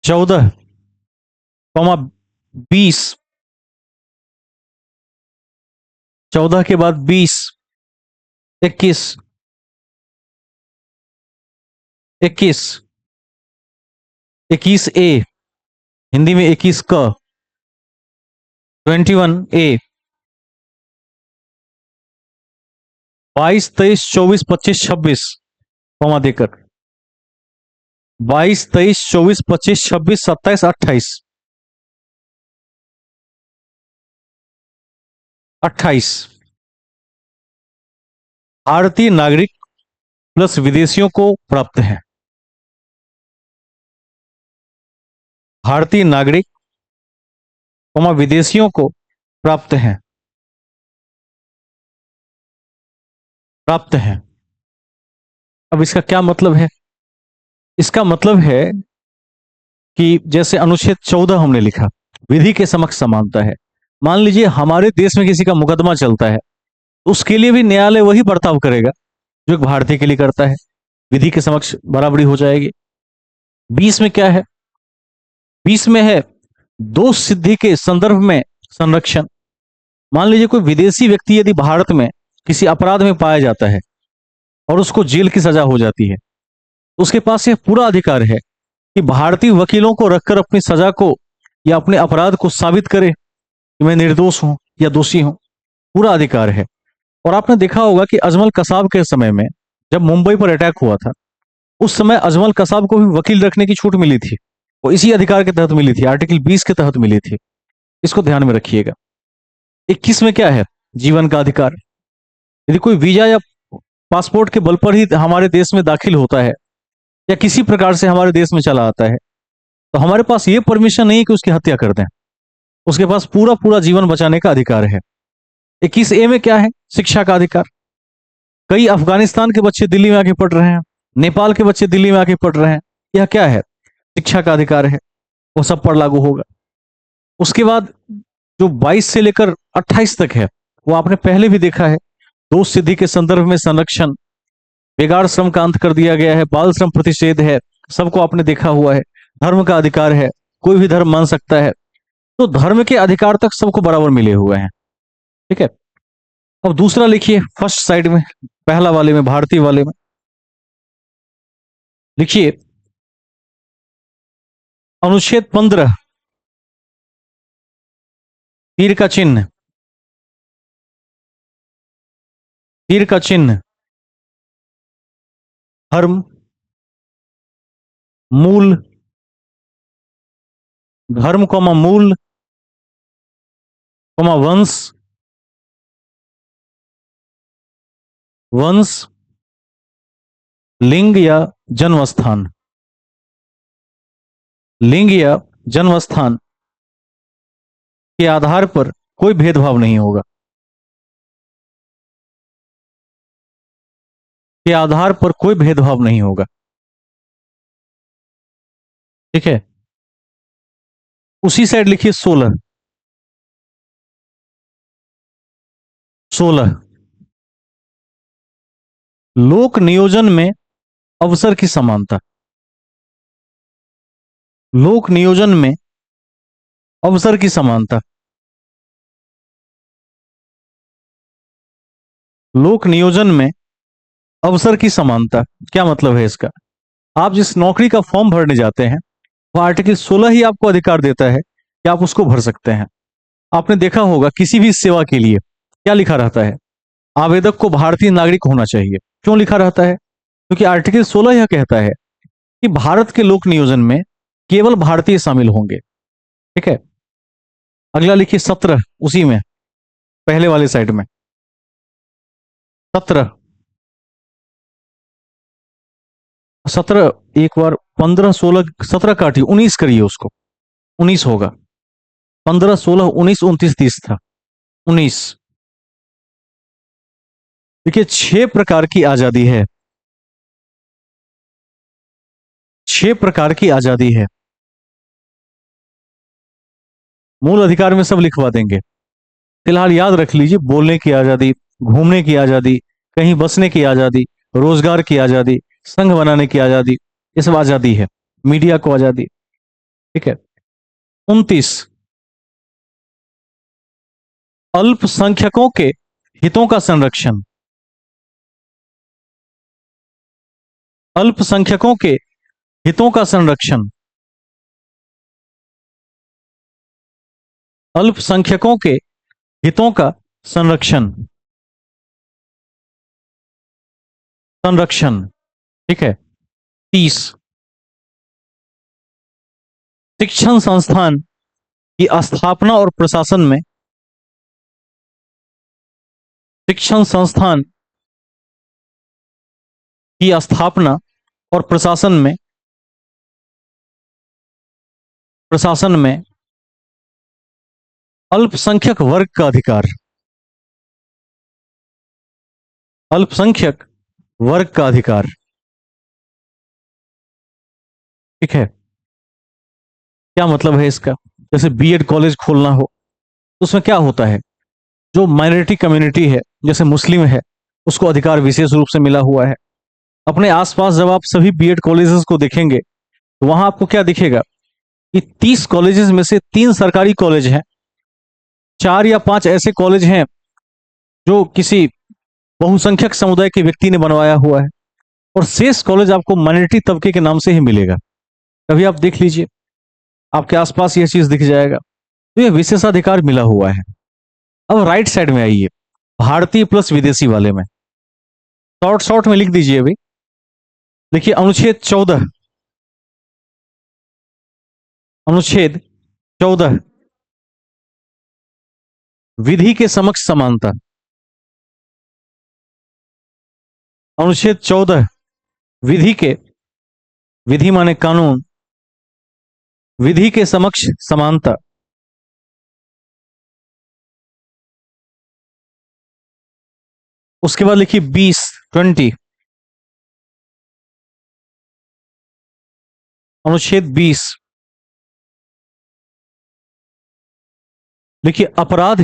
14, 20, 14 के बाद 20, 21, 21, 21A, हिंदी में 21 क, 21A, 22, 23, 24, 25, 26 कॉमा देकर 22, 23, 24, 25, 26, 27, 28, 28 भारतीय नागरिक प्लस विदेशियों को प्राप्त है। भारतीय नागरिक विदेशियों को प्राप्त है, प्राप्त है। अब इसका क्या मतलब है? इसका मतलब है कि जैसे अनुच्छेद 14 हमने लिखा, विधि के समक्ष समानता है। मान लीजिए हमारे देश में किसी का मुकदमा चलता है, उसके लिए भी न्यायालय वही बर्ताव करेगा जो एक भारतीय के लिए करता है, विधि के समक्ष बराबरी हो जाएगी। 20 में क्या है? 20 में है दोष सिद्धि के संदर्भ में संरक्षण। मान लीजिए कोई विदेशी व्यक्ति यदि भारत में किसी अपराध में पाया जाता है और उसको जेल की सजा हो जाती है, तो उसके पास यह पूरा अधिकार है कि भारतीय वकीलों को रखकर अपनी सजा को या अपने अपराध को साबित करे कि मैं निर्दोष हूं या दोषी हूं। पूरा अधिकार है। और आपने देखा होगा कि अजमल कसाब के समय में जब मुंबई पर अटैक हुआ था, उस समय अजमल कसाब को भी वकील रखने की छूट मिली थी। वो इसी अधिकार के तहत मिली थी, आर्टिकल 20 के तहत मिली थी। इसको ध्यान में रखिएगा। 21 में क्या है? जीवन का अधिकार। यदि कोई वीजा या पासपोर्ट के बल पर ही हमारे देश में दाखिल होता है या किसी प्रकार से हमारे देश में चला आता है, तो हमारे पास ये परमिशन नहीं है कि उसकी हत्या कर दें। उसके पास पूरा पूरा जीवन बचाने का अधिकार है। 21A में क्या है? शिक्षा का अधिकार। कई अफगानिस्तान के बच्चे दिल्ली में आके पढ़ रहे हैं, नेपाल के बच्चे दिल्ली में आके पढ़ रहे हैं। यह क्या है? शिक्षा का अधिकार है। वो सब पर लागू होगा। उसके बाद जो 22 से लेकर 28 तक है, वो आपने पहले भी देखा है। दोष सिद्धि के संदर्भ में संरक्षण, बेगार श्रम का अंत कर दिया गया है, बाल श्रम प्रतिषेध है, सबको आपने देखा हुआ है। धर्म का अधिकार है, कोई भी धर्म मान सकता है। तो धर्म के अधिकार तक सबको बराबर मिले हुए हैं। ठीक है। अब दूसरा लिखिए फर्स्ट साइड में, पहला वाले में, भारतीय वाले में लिखिए अनुच्छेद 15, तीर का चिन्ह, तीर का चिन्ह, धर्म, मूल, धर्म कौमा मूल कौमा वंश, वंश, लिंग या जन्म स्थान, लिंग या जन्म स्थान के आधार पर कोई भेदभाव नहीं होगा, के आधार पर कोई भेदभाव नहीं होगा। ठीक है। उसी साइड लिखिए 16, 16 लोक नियोजन में अवसर की समानता, लोक नियोजन में अवसर की समानता, लोक नियोजन में अवसर की समानता क्या मतलब है इसका? आप जिस नौकरी का फॉर्म भरने जाते हैं, वह आर्टिकल 16 ही आपको अधिकार देता है कि आप उसको भर सकते हैं। आपने देखा होगा किसी भी सेवा के लिए क्या लिखा रहता है? आवेदक को भारतीय नागरिक होना चाहिए। क्यों लिखा रहता है? क्योंकि आर्टिकल 16 यह कहता है कि भारत के लोक नियोजन में केवल भारतीय शामिल होंगे। ठीक है। अगला लिखिए 17, उसी में पहले वाले साइड में 17, 17 एक बार 15, 16, 17 काटिए, 19 करिए उसको, 19 होगा। 15, 16, 19, 29, 30 था, 19। देखिए 6 प्रकार की आजादी है। 6 प्रकार की आजादी है। मूल अधिकार में सब लिखवा देंगे। फिलहाल याद रख लीजिए, बोलने की आजादी, घूमने की आजादी, कहीं बसने की आजादी, रोजगार की आजादी, संघ बनाने की आजादी, ये सब आजादी है। मीडिया को आजादी। ठीक है। 29, अल्पसंख्यकों के हितों का संरक्षण। अल्पसंख्यकों के हितों का संरक्षण। अल्पसंख्यकों के हितों का संरक्षण। संरक्षण। ठीक है। 30, शिक्षण संस्थान की स्थापना और प्रशासन में। शिक्षण संस्थान की स्थापना और प्रशासन में अल्पसंख्यक वर्ग का अधिकार। अल्पसंख्यक वर्ग का अधिकार। ठीक है। क्या मतलब है इसका? जैसे बीएड कॉलेज खोलना हो तो उसमें क्या होता है, जो माइनॉरिटी कम्युनिटी है जैसे मुस्लिम है, उसको अधिकार विशेष रूप से मिला हुआ है। अपने आसपास जब आप सभी बीएड कॉलेजेस को देखेंगे तो वहां आपको क्या दिखेगा कि 30 कॉलेजेस में से 3 सरकारी कॉलेज हैं, 4 या 5 ऐसे कॉलेज हैं जो किसी बहुसंख्यक समुदाय के व्यक्ति ने बनवाया हुआ है, और शेष कॉलेज आपको माइनॉरिटी तबके के नाम से ही मिलेगा। कभी आप देख लीजिए, आपके आसपास यह चीज दिख जाएगा। तो यह विशेषाधिकार मिला हुआ है। अब राइट साइड में आइए, भारतीय प्लस विदेशी वाले में शॉर्ट शॉर्ट में लिख दीजिए अभी। देखिए, अनुच्छेद 14। अनुच्छेद 14, विधि के समक्ष समानता। अनुच्छेद 14, विधि के, विधि माने कानून, विधि के समक्ष समानता। उसके बाद लिखिए 20, 20। अनुच्छेद 20, देखिए, अपराध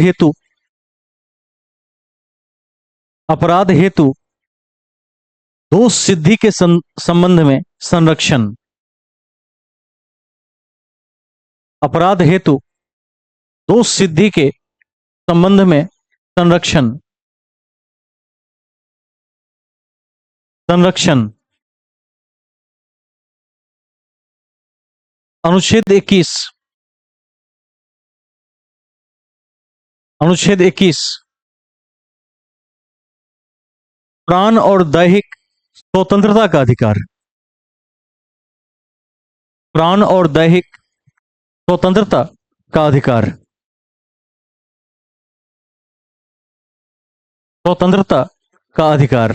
हेतु दोष सिद्धि के संबंध में संरक्षण। अपराध हेतु दोष सिद्धि के संबंध में संरक्षण। संरक्षण। अनुच्छेद 21। अनुच्छेद 21, प्राण और दैहिक स्वतंत्रता का अधिकार। प्राण और दैहिक स्वतंत्रता का अधिकार। स्वतंत्रता का अधिकार।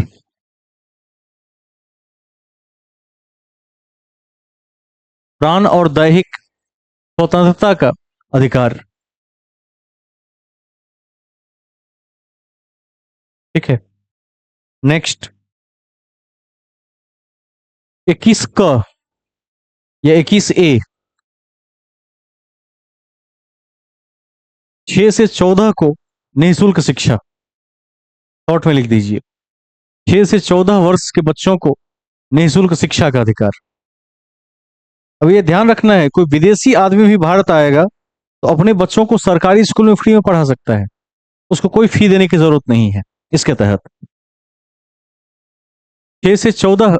प्राण और दैहिक स्वतंत्रता का अधिकार। ठीक है। नेक्स्ट, 21 क या 21 ए, 6 से 14 को निःशुल्क शिक्षा। शॉर्ट में लिख दीजिए, 6 से 14 वर्ष के बच्चों को निःशुल्क शिक्षा का अधिकार। अब ये ध्यान रखना है, कोई विदेशी आदमी भी भारत आएगा तो अपने बच्चों को सरकारी स्कूल में फ्री में पढ़ा सकता है, उसको कोई फी देने की जरूरत नहीं है। इसके तहत 6 से 14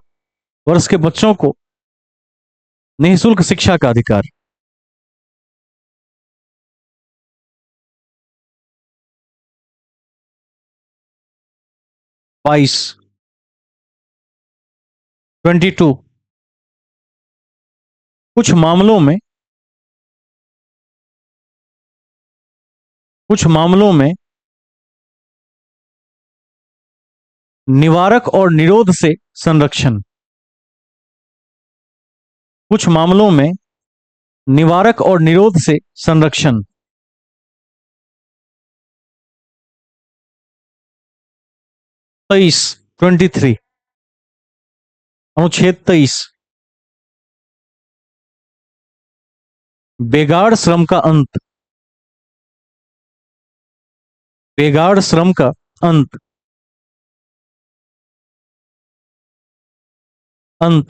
वर्ष के बच्चों को निःशुल्क शिक्षा का अधिकार। 22, 22, कुछ मामलों में, कुछ मामलों में निवारक और निरोध से संरक्षण। कुछ मामलों में निवारक और निरोध से संरक्षण। 23, 23, अनुच्छेद 23, बेगार श्रम का अंत। बेगार श्रम का अंत। अंत।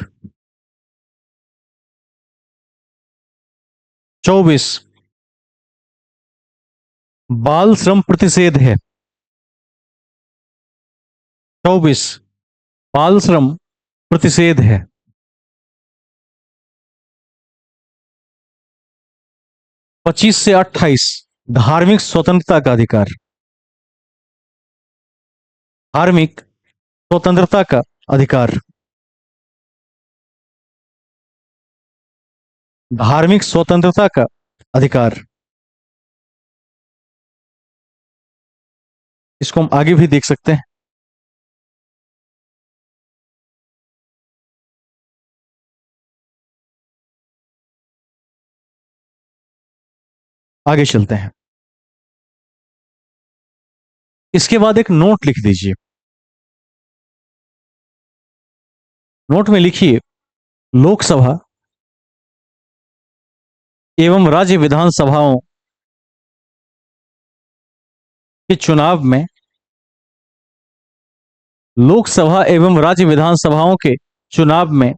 24, बाल श्रम प्रतिषेध है। 24, बाल श्रम प्रतिषेध है। 25 से 28, धार्मिक स्वतंत्रता का अधिकार। धार्मिक स्वतंत्रता का अधिकार। धार्मिक स्वतंत्रता का अधिकार। इसको हम आगे भी देख सकते हैं। आगे चलते हैं। इसके बाद एक नोट लिख दीजिए। नोट में लिखिए, लोकसभा एवं राज्य विधानसभाओं के चुनाव में, लोकसभा एवं राज्य विधानसभाओं के चुनाव में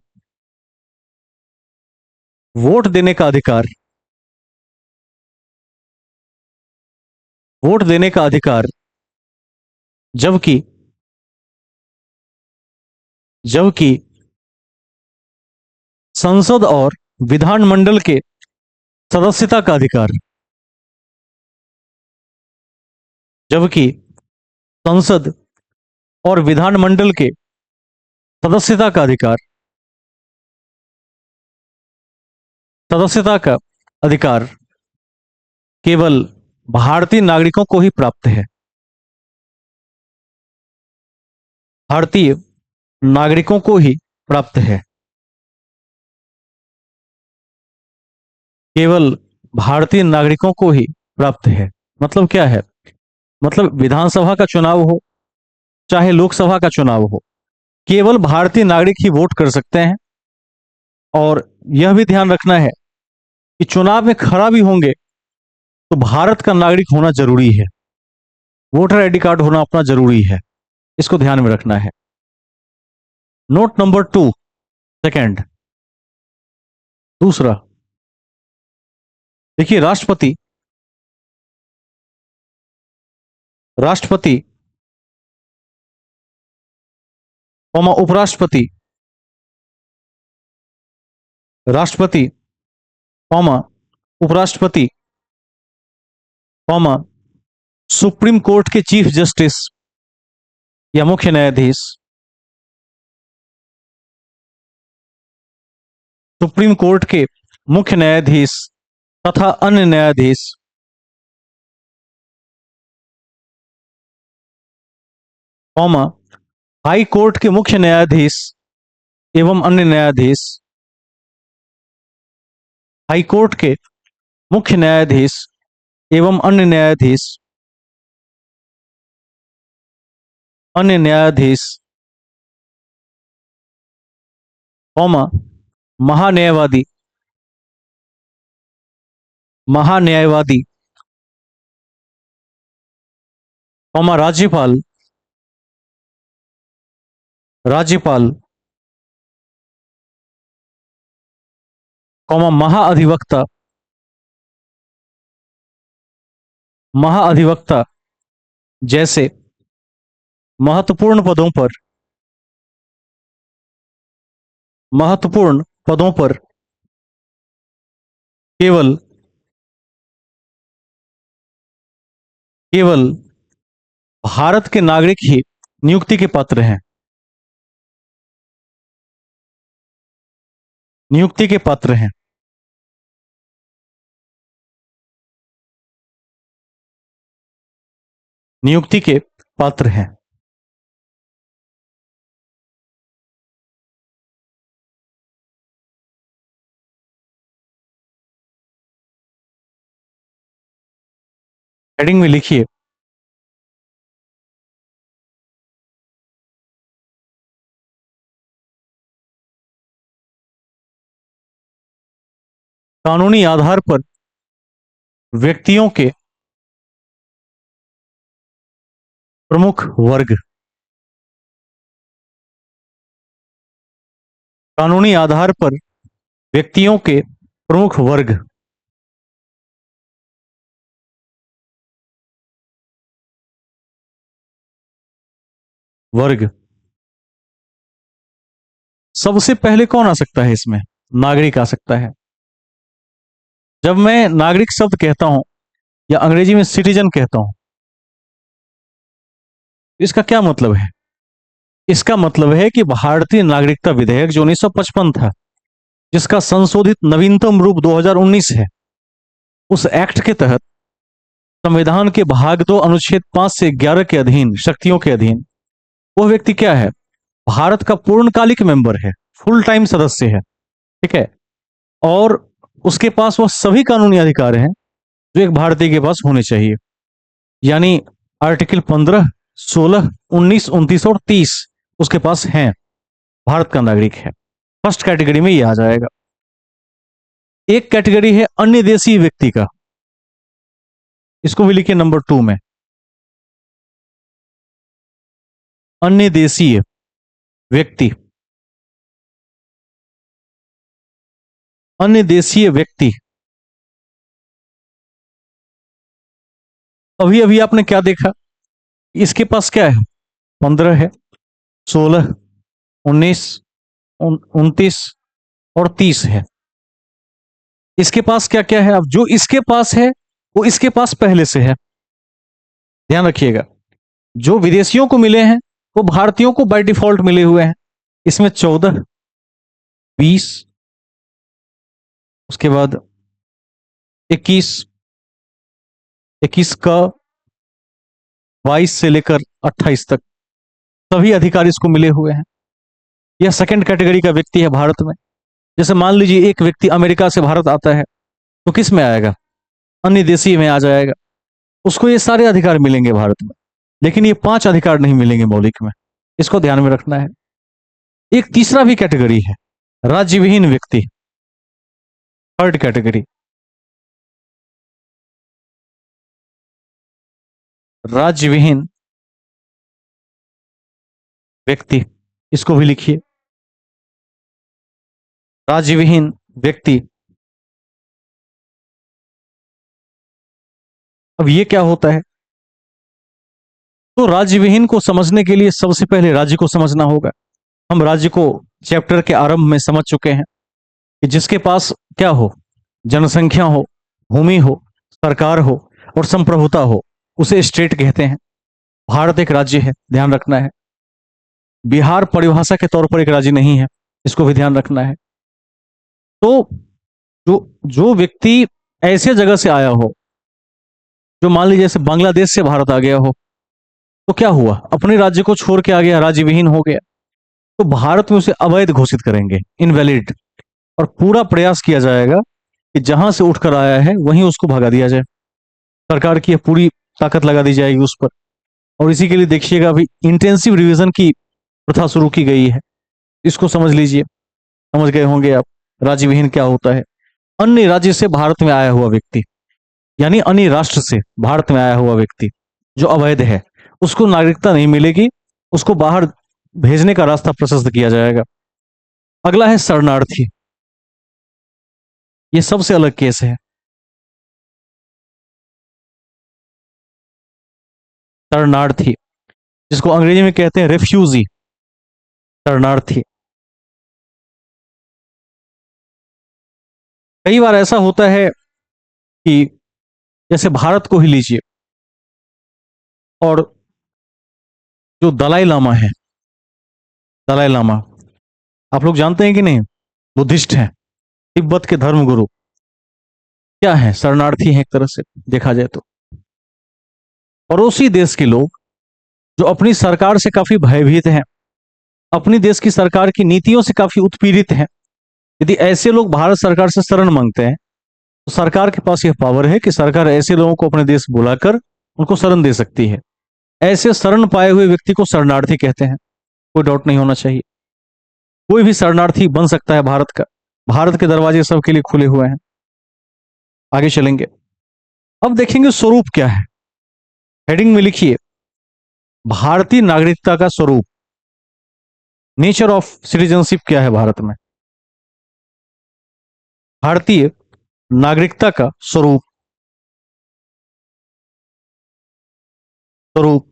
वोट देने का अधिकार। वोट देने का अधिकार, जबकि जबकि संसद और विधानमंडल के सदस्यता का अधिकार। जबकि संसद और विधानमंडल के सदस्यता का अधिकार। सदस्यता का अधिकार केवल भारतीय नागरिकों को ही प्राप्त है। भारतीय नागरिकों को ही प्राप्त है। केवल भारतीय नागरिकों को ही प्राप्त है। मतलब क्या है? मतलब विधानसभा का चुनाव हो चाहे लोकसभा का चुनाव हो, केवल भारतीय नागरिक ही वोट कर सकते हैं। और यह भी ध्यान रखना है कि चुनाव में खड़ा भी होंगे तो भारत का नागरिक होना जरूरी है। वोटर आईडी कार्ड होना अपना जरूरी है। इसको ध्यान में रखना है। नोट नंबर 2, सेकंड, दूसरा, देखिए, राष्ट्रपति, राष्ट्रपति, उपराष्ट्रपति, राष्ट्रपति, उपराष्ट्रपति, सुप्रीम कोर्ट के चीफ जस्टिस या मुख्य न्यायाधीश, सुप्रीम कोर्ट के मुख्य न्यायाधीश तथा अन्य न्यायाधीश, हाई कोर्ट के मुख्य न्यायाधीश एवं अन्य न्यायाधीश, हाई कोर्ट के मुख्य न्यायाधीश एवं अन्य न्यायाधीश, अन्य न्यायाधीश, महान्यायवादी, महान्यायवादी, राज्यपाल, राज्यपाल, महाअधिवक्ता, महाअधिवक्ता जैसे महत्वपूर्ण पदों पर, महत्वपूर्ण पदों पर केवल केवल भारत के नागरिक ही नियुक्ति के पात्र हैं। नियुक्ति के पात्र हैं। नियुक्ति के पात्र हैं। हेडिंग में लिखिए, कानूनी आधार पर व्यक्तियों के प्रमुख वर्ग। कानूनी आधार पर व्यक्तियों के प्रमुख वर्ग। वर्ग। सबसे पहले कौन आ सकता है इसमें? नागरिक आ सकता है। जब मैं नागरिक शब्द कहता हूं या अंग्रेजी में सिटीजन कहता हूं, इसका क्या मतलब है? इसका मतलब है कि भारतीय नागरिकता विधेयक जो 1955 था, जिसका संशोधित नवीनतम रूप 2019 है, उस एक्ट के तहत संविधान के भाग 2 अनुच्छेद 5 से 11 के अधीन, शक्तियों के अधीन, वह व्यक्ति क्या है? भारत का पूर्णकालिक मेंबर है, फुल टाइम सदस्य है। ठीक है। और उसके पास वह सभी कानूनी अधिकार हैं जो एक भारतीय के पास होने चाहिए। यानी आर्टिकल 15, 16, 19, 29 और 30 उसके पास हैं। भारत का नागरिक है। फर्स्ट कैटेगरी में ये आ जाएगा। एक कैटेगरी है अन्य देशीय व्यक्ति का, इसको भी लिखिए नंबर 2 में। अन्य देशीय व्यक्ति। अन्य देशीय व्यक्ति। अभी अभी आपने क्या देखा? इसके पास क्या है? 15 है, 16, 19, 29 और 30 है। इसके पास क्या क्या है? अब जो इसके पास है वो इसके पास पहले से है। ध्यान रखिएगा, जो विदेशियों को मिले हैं वो भारतीयों को बाय डिफॉल्ट मिले हुए हैं। इसमें 14, 20, उसके बाद 21, 21 का 22 से लेकर 28 तक सभी अधिकार इसको मिले हुए हैं। यह सेकंड कैटेगरी का व्यक्ति है भारत में। जैसे मान लीजिए एक व्यक्ति अमेरिका से भारत आता है तो किस में आएगा? अन्य देशीय में आ जाएगा। उसको ये सारे अधिकार मिलेंगे भारत में, लेकिन ये 5 अधिकार नहीं मिलेंगे मौलिक में। इसको ध्यान में रखना है। एक तीसरा भी कैटेगरी है, राज्यविहीन व्यक्ति। थर्ड कैटेगरी, राज्यविहीन व्यक्ति। इसको भी लिखिए, राज्यविहीन व्यक्ति। अब ये क्या होता है? तो राज्यविहीन को समझने के लिए सबसे पहले राज्य को समझना होगा। हम राज्य को चैप्टर के आरंभ में समझ चुके हैं कि जिसके पास क्या हो? जनसंख्या हो, भूमि हो, सरकार हो और संप्रभुता हो, उसे स्टेट कहते हैं। भारत एक राज्य है, ध्यान रखना है। बिहार परिभाषा के तौर पर एक राज्य नहीं है, इसको भी ध्यान रखना है। तो जो जो व्यक्ति ऐसे जगह से आया हो, जो मान लीजिए जैसे बांग्लादेश से भारत आ गया हो, तो क्या हुआ? अपने राज्य को छोड़ के आ गया, राज्य विहीन हो गया, तो भारत में उसे अवैध घोषित करेंगे, इनवैलिड। और पूरा प्रयास किया जाएगा कि जहां से उठकर आया है वहीं उसको भगा दिया जाए। सरकार की पूरी ताकत लगा दी जाएगी उस पर। और इसी के लिए देखिएगा अभी इंटेंसिव रिवीजन की प्रथा शुरू की गई है। इसको समझ लीजिए, समझ गए होंगे आप राज्य विहीन क्या होता है। अन्य राज्य से भारत में आया हुआ व्यक्ति, यानी अन्य राष्ट्र से भारत में आया हुआ व्यक्ति जो अवैध है, उसको नागरिकता नहीं मिलेगी, उसको बाहर भेजने का रास्ता प्रशस्त किया जाएगा। अगला है शरणार्थी। ये सबसे अलग केस है। शरणार्थी, जिसको अंग्रेजी में कहते हैं रेफ्यूजी। शरणार्थी। कई बार ऐसा होता है कि जैसे भारत को ही लीजिए, और जो दलाई लामा है, दलाई लामा, आप लोग जानते हैं कि नहीं? बुद्धिस्ट हैं, तिब्बत के धर्म गुरु। क्या है? शरणार्थी हैं एक तरह से देखा जाए तो। पड़ोसी देश के लोग जो अपनी सरकार से काफी भयभीत हैं, अपनी देश की सरकार की नीतियों से काफी उत्पीड़ित हैं, यदि ऐसे लोग भारत सरकार से शरण मांगते हैं तो सरकार के पास यह पावर है कि सरकार ऐसे लोगों को अपने देश बुलाकर उनको शरण दे सकती है। ऐसे शरण पाए हुए व्यक्ति को शरणार्थी कहते हैं। कोई डाउट नहीं होना चाहिए। कोई भी शरणार्थी बन सकता है भारत का। भारत के दरवाजे सबके लिए खुले हुए हैं। आगे चलेंगे। अब देखेंगे स्वरूप क्या है। हेडिंग में लिखिए भारतीय नागरिकता का स्वरूप। नेचर ऑफ सिटीजनशिप क्या है भारत में। भारतीय नागरिकता का स्वरूप। स्वरूप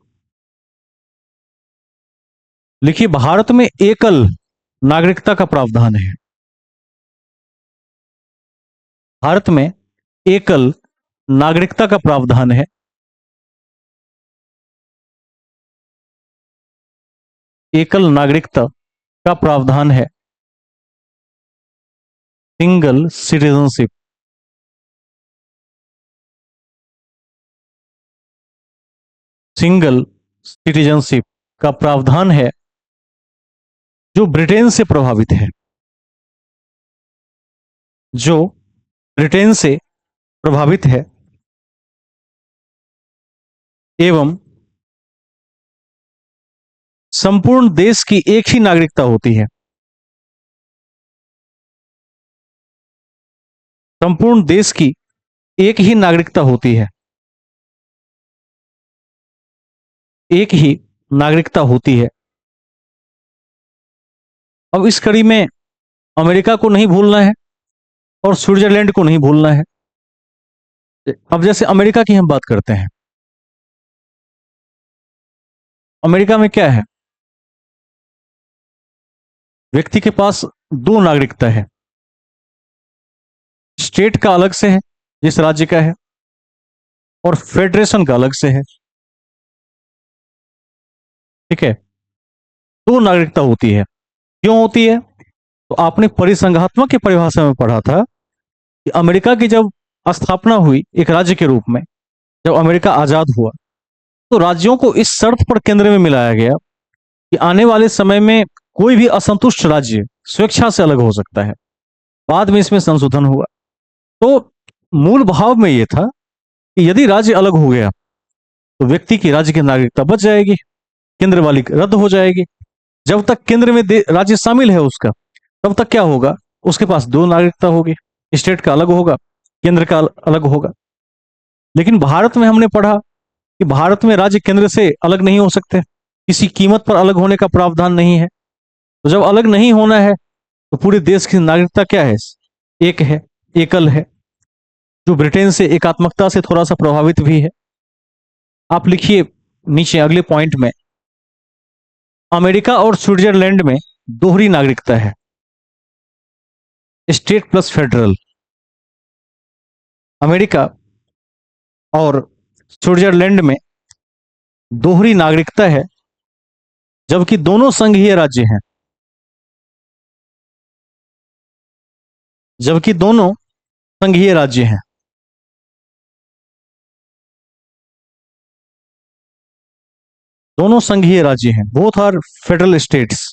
लिखिए भारत में एकल नागरिकता का प्रावधान है। भारत में एकल नागरिकता का प्रावधान है। एकल नागरिकता का प्रावधान है। Single citizenship. सिंगल सिटीजनशिप का प्रावधान है जो ब्रिटेन से प्रभावित है। जो ब्रिटेन से प्रभावित है एवं संपूर्ण देश की एक ही नागरिकता होती है। संपूर्ण देश की एक ही नागरिकता होती है। एक ही नागरिकता होती है। अब इस कड़ी में अमेरिका को नहीं भूलना है और स्विट्जरलैंड को नहीं भूलना है। अब जैसे अमेरिका की हम बात करते हैं। अमेरिका में क्या है, व्यक्ति के पास दो नागरिकता है। स्टेट का अलग से है, जिस राज्य का है, और फेडरेशन का अलग से है। ठीक है, दो नागरिकता होती है। क्यों होती है? तो आपने परिसंघात्मक की परिभाषा में पढ़ा था कि अमेरिका की जब स्थापना हुई एक राज्य के रूप में, जब अमेरिका आजाद हुआ, तो राज्यों को इस शर्त पर केंद्र में मिलाया गया कि आने वाले समय में कोई भी असंतुष्ट राज्य स्वेच्छा से अलग हो सकता है। बाद में इसमें संशोधन हुआ। तो मूल भाव में यह था कि यदि राज्य अलग हो गया तो व्यक्ति की राज्य की नागरिकता बच जाएगी, केंद्र वाली रद्द हो जाएगी। जब तक केंद्र में राज्य शामिल है उसका, तब तक क्या होगा, उसके पास दो नागरिकता होगी। स्टेट का अलग होगा, केंद्र का अलग होगा। लेकिन भारत में हमने पढ़ा कि भारत में राज्य केंद्र से अलग नहीं हो सकते, किसी कीमत पर अलग होने का प्रावधान नहीं है। तो जब अलग नहीं होना है तो पूरे देश की नागरिकता क्या है, एक है, एकल है, जो ब्रिटेन से एकात्मकता से थोड़ा सा प्रभावित भी है। आप लिखिए नीचे अगले पॉइंट में, अमेरिका और स्विट्जरलैंड में दोहरी नागरिकता है, स्टेट प्लस फेडरल। अमेरिका और स्विट्जरलैंड में दोहरी नागरिकता है, जबकि दोनों संघीय राज्य हैं। जबकि दोनों संघीय राज्य हैं। दोनों संघीय राज्य हैं, बोथ आर फेडरल स्टेट्स।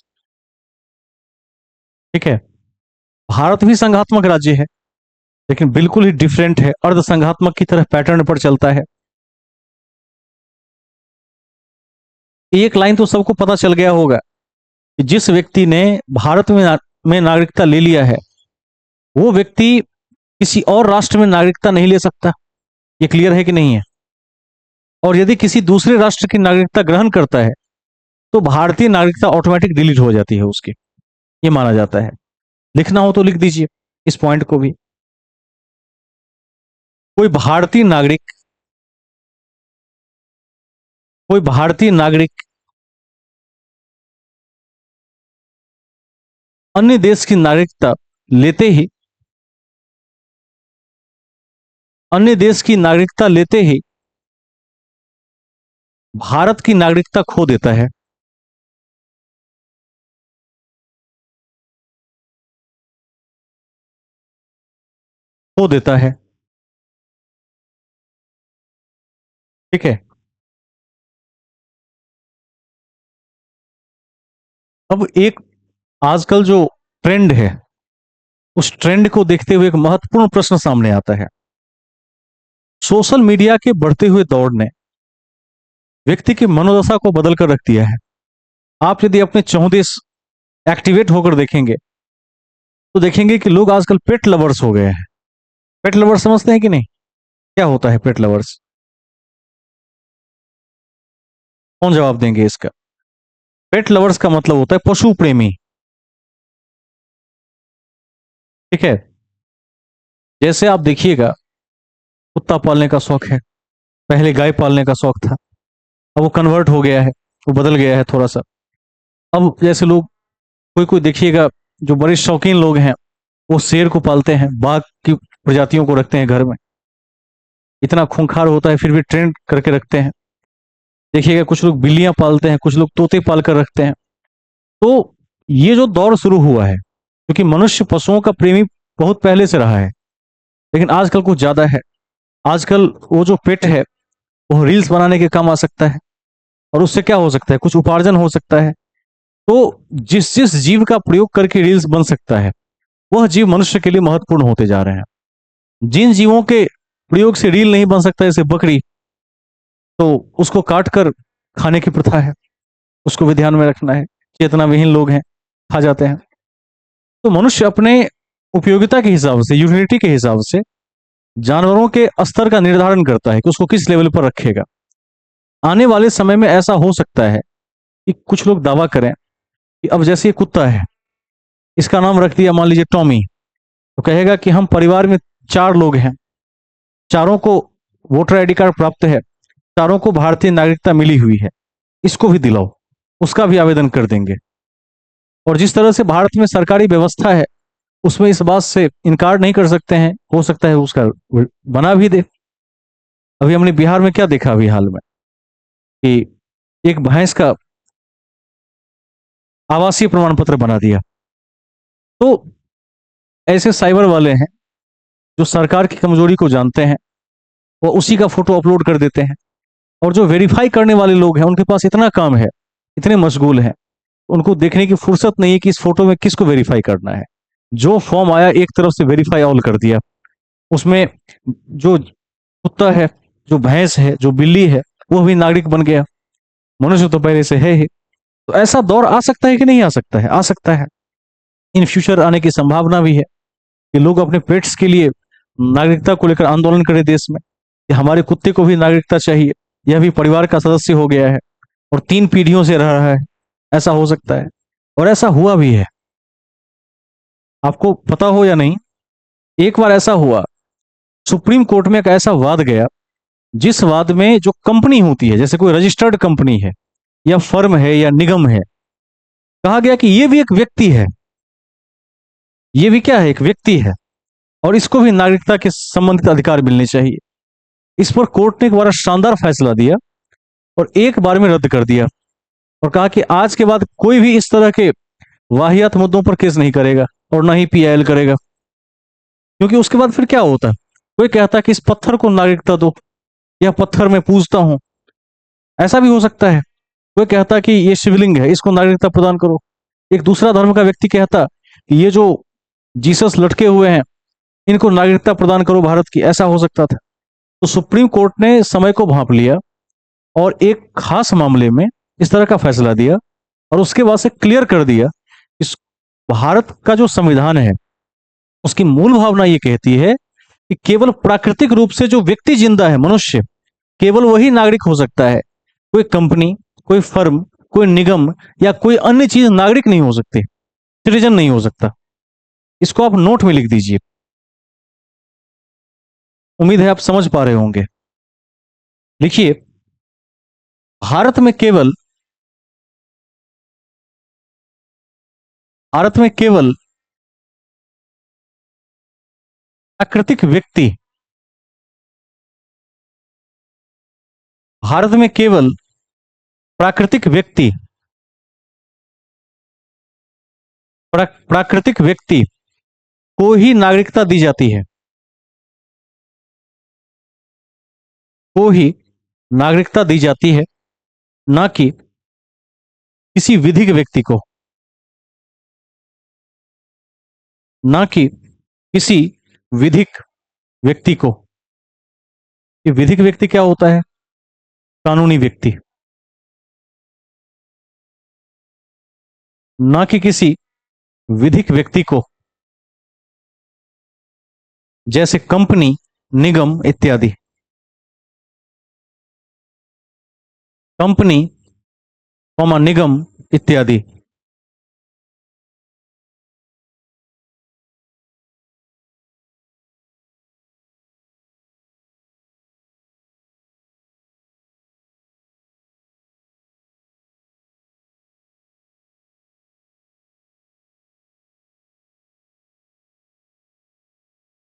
ठीक है, भारत भी संघात्मक राज्य है, लेकिन बिल्कुल ही डिफरेंट है, अर्ध संघात्मक की तरह पैटर्न पर चलता है। एक लाइन तो सबको पता चल गया होगा कि जिस व्यक्ति ने भारत में नागरिकता ले लिया है, वो व्यक्ति किसी और राष्ट्र में नागरिकता नहीं ले सकता। ये क्लियर है कि नहीं है? और यदि किसी दूसरे राष्ट्र की नागरिकता ग्रहण करता है तो भारतीय नागरिकता ऑटोमेटिक डिलीट हो जाती है उसकी, ये माना जाता है। लिखना हो तो लिख दीजिए इस पॉइंट को भी। कोई भारतीय नागरिक कोई भारतीय नागरिक अन्य देश की नागरिकता लेते ही अन्य देश की नागरिकता लेते ही भारत की नागरिकता खो देता है। खो देता है। ठीक है, अब एक आजकल जो ट्रेंड है, उस ट्रेंड को देखते हुए एक महत्वपूर्ण प्रश्न सामने आता है। सोशल मीडिया के बढ़ते हुए दौर ने व्यक्ति की मनोदशा को बदल कर रख दिया है। आप यदि अपने चौदेश एक्टिवेट होकर देखेंगे तो देखेंगे कि लोग आजकल पेट लवर्स हो गए हैं। पेट लवर्स समझते हैं कि नहीं? क्या होता है पेट लवर्स? कौन जवाब देंगे इसका? पेट लवर्स का मतलब होता है पशु प्रेमी। ठीक है। जैसे आप देखिएगा, कुत्ता पालने का शौक है, पहले गाय पालने का शौक था, अब वो कन्वर्ट हो गया है, वो बदल गया है थोड़ा सा। अब जैसे लोग, कोई कोई देखिएगा, जो बड़े शौकीन लोग हैं, वो शेर को पालते हैं, बाघ की प्रजातियों को रखते हैं घर में। इतना खूंखार होता है फिर भी ट्रेंड करके रखते हैं। देखिएगा कुछ लोग बिल्लियां पालते हैं, कुछ लोग तोते पाल कर रखते हैं। तो ये जो दौर शुरू हुआ है, क्योंकि मनुष्य पशुओं का प्रेमी बहुत पहले से रहा है, लेकिन आजकल कुछ ज्यादा है। आजकल वो जो पेट है, वो रील्स बनाने के काम आ सकता है, और उससे क्या हो सकता है, कुछ उपार्जन हो सकता है। तो जिस जिस जीव का प्रयोग करके रील्स बन सकता है, वह जीव मनुष्य के लिए महत्वपूर्ण होते जा रहे हैं। जिन जीवों के प्रयोग से रील नहीं बन सकता, जैसे बकरी, तो उसको काट कर खाने की प्रथा है, उसको भी ध्यान में रखना है। चेतना विहीन लोग हैं, खा जाते हैं। तो मनुष्य अपने उपयोगिता के हिसाब से, यूटिलिटी के हिसाब से जानवरों के स्तर का निर्धारण करता है कि उसको किस लेवल पर रखेगा। आने वाले समय में ऐसा हो सकता है कि कुछ लोग दावा करें कि अब जैसे ये कुत्ता है, इसका नाम रख दिया मान लीजिए टॉमी, तो कहेगा कि हम परिवार में 4 लोग हैं, चारों को वोटर आईडी कार्ड प्राप्त है, चारों को भारतीय नागरिकता मिली हुई है, इसको भी दिलाओ, उसका भी आवेदन कर देंगे। और जिस तरह से भारत में सरकारी व्यवस्था है, उसमें इस बात से इनकार नहीं कर सकते हैं, हो सकता है उसका बना भी दे। अभी हमने बिहार में क्या देखा अभी हाल में, कि एक भैंस का आवासीय प्रमाण पत्र बना दिया। तो ऐसे साइबर वाले हैं जो सरकार की कमजोरी को जानते हैं, वो उसी का फोटो अपलोड कर देते हैं। और जो वेरीफाई करने वाले लोग हैं, उनके पास इतना काम है, इतने मशगूल हैं, उनको देखने की फुर्सत नहीं है कि इस फोटो में किसको वेरीफाई करना है। जो फॉर्म आया एक तरफ से वेरीफाई ऑल कर दिया, उसमें जो कुत्ता है, जो भैंस है, जो बिल्ली है, वो भी नागरिक बन गया। मनुष्य तो पहले से है ही। तो ऐसा दौर आ सकता है कि नहीं आ सकता है? आ सकता है। इन फ्यूचर आने की संभावना भी है कि लोग अपने पेट्स के लिए नागरिकता को लेकर आंदोलन करें देश में, कि हमारे कुत्ते को भी नागरिकता चाहिए, यह भी परिवार का सदस्य हो गया है और 3 पीढ़ियों से रह रहा है। ऐसा हो सकता है, और ऐसा हुआ भी है। आपको पता हो या नहीं, एक बार ऐसा हुआ, सुप्रीम कोर्ट में एक ऐसा वाद गया, जिस वाद में जो कंपनी होती है, जैसे कोई रजिस्टर्ड कंपनी है या फर्म है या निगम है, कहा गया कि ये भी एक व्यक्ति है, ये भी क्या है, एक व्यक्ति है, और इसको भी नागरिकता के संबंधित अधिकार मिलने चाहिए। इस पर कोर्ट ने एक बड़ा शानदार फैसला दिया और एक बार में रद्द कर दिया, और कहा कि आज के बाद कोई भी इस तरह के वाहियात मुद्दों पर केस नहीं करेगा, और ना ही पीआईएल करेगा। क्योंकि उसके बाद फिर क्या होता, कोई कहता कि इस पत्थर को नागरिकता दो, यह पत्थर मैं पूजता हूं, ऐसा भी हो सकता है। कोई कहता कि ये शिवलिंग है, इसको नागरिकता प्रदान करो। एक दूसरा धर्म का व्यक्ति कहता कि ये जो जीसस लटके हुए हैं, इनको नागरिकता प्रदान करो भारत की, ऐसा हो सकता था। तो सुप्रीम कोर्ट ने समय को भांप लिया और एक खास मामले में इस तरह का फैसला दिया, और उसके बाद से क्लियर कर दिया कि भारत का जो संविधान है, उसकी मूल भावना ये कहती है कि केवल प्राकृतिक रूप से जो व्यक्ति जिंदा है, मनुष्य, केवल वही नागरिक हो सकता है। कोई कंपनी, कोई फर्म, कोई निगम या कोई अन्य चीज नागरिक नहीं हो सकती, सिटीजन नहीं हो सकता। इसको आप नोट में लिख दीजिए। उम्मीद है आप समझ पा रहे होंगे। लिखिए, भारत में केवल भारत में केवल प्राकृतिक व्यक्ति, भारत में केवल प्राकृतिक व्यक्ति, प्राकृतिक व्यक्ति को ही नागरिकता दी जाती है, को ही नागरिकता दी जाती है, ना कि किसी विधिक व्यक्ति को, ना कि किसी विधिक व्यक्ति को। ये विधिक व्यक्ति क्या होता है? कानूनी व्यक्ति। ना कि किसी विधिक व्यक्ति को जैसे कंपनी, निगम इत्यादि। कंपनी, निगम इत्यादि।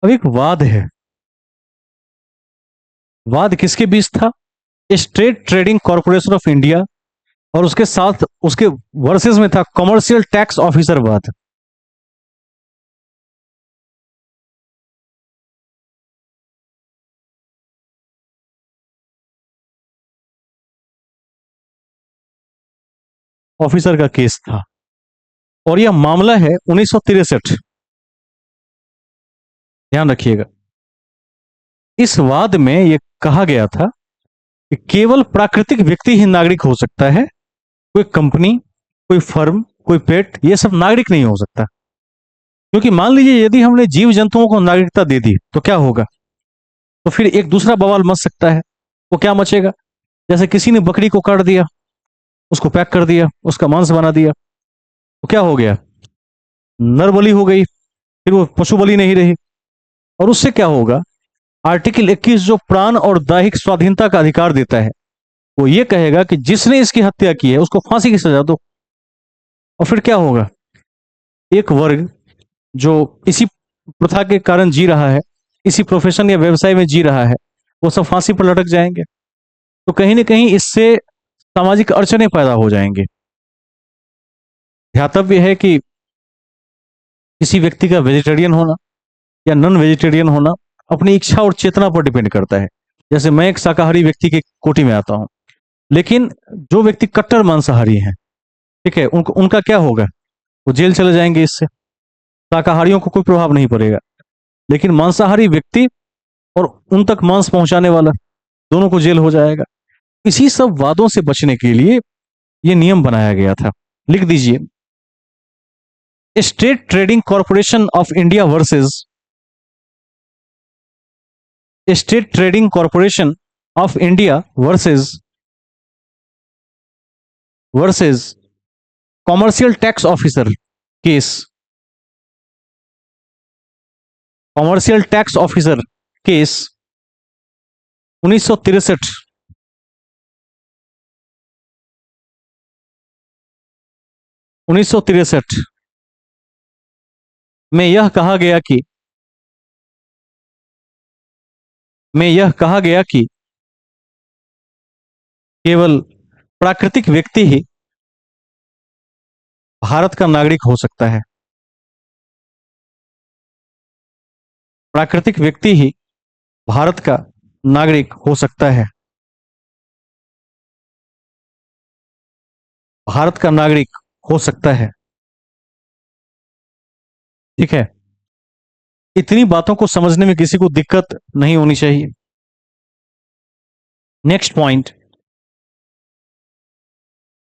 अब एक वाद है। वाद किसके बीच था? State trading corporation of India और उसके साथ उसके वर्सेस में था कमर्शियल टैक्स ऑफिसर वाद। ऑफिसर का केस था और यह मामला है 1963। ध्यान रखिएगा। इस वाद में यह कहा गया था कि केवल प्राकृतिक व्यक्ति ही नागरिक हो सकता है, कोई कंपनी, कोई फर्म, कोई पेट, यह सब नागरिक नहीं हो सकता। क्योंकि मान लीजिए यदि हमने जीव जंतुओं को नागरिकता दे दी तो क्या होगा? तो फिर एक दूसरा बवाल मच सकता है। वो क्या मचेगा? जैसे किसी ने बकरी को काट दिया, उसको पैक कर दिया, उसका मांस बना दिया, तो क्या हो गया? नर बलि हो गई, फिर वो पशु बलि नहीं रही। और उससे क्या होगा? आर्टिकल 21 जो प्राण और दैहिक स्वाधीनता का अधिकार देता है, वो ये कहेगा कि जिसने इसकी हत्या की है उसको फांसी की सजा दो। और फिर क्या होगा? एक वर्ग जो इसी प्रथा के कारण जी रहा है, इसी प्रोफेशन या व्यवसाय में जी रहा है, वो सब फांसी पर लटक जाएंगे। तो कहीं ना कहीं इससे सामाजिक अड़चने पैदा हो जाएंगे। ध्यातव्य है कि किसी व्यक्ति का वेजिटेरियन होना या नॉन वेजिटेरियन होना अपनी इच्छा और चेतना पर डिपेंड करता है। जैसे मैं एक शाकाहारी व्यक्ति के कोटि में आता हूं, लेकिन जो व्यक्ति कट्टर मांसाहारी हैं, ठीक है, उनका क्या होगा? वो जेल चले जाएंगे। इससे शाकाहारियों को कोई प्रभाव नहीं पड़ेगा, लेकिन मांसाहारी व्यक्ति और उन तक मांस पहुंचाने वाला, दोनों को जेल हो जाएगा। इसी सब वादों से बचने के लिए यह नियम बनाया गया था। लिख दीजिए, state trading corporation of India versus state trading corporation of India versus commercial tax officer case. Commercial tax officer case 1963। 1963 में यह कहा गया कि केवल प्राकृतिक व्यक्ति ही भारत का नागरिक हो सकता है। प्राकृतिक व्यक्ति ही भारत का नागरिक हो सकता है। भारत का नागरिक हो सकता है। ठीक है। इतनी बातों को समझने में किसी को दिक्कत नहीं होनी चाहिए। नेक्स्ट पॉइंट,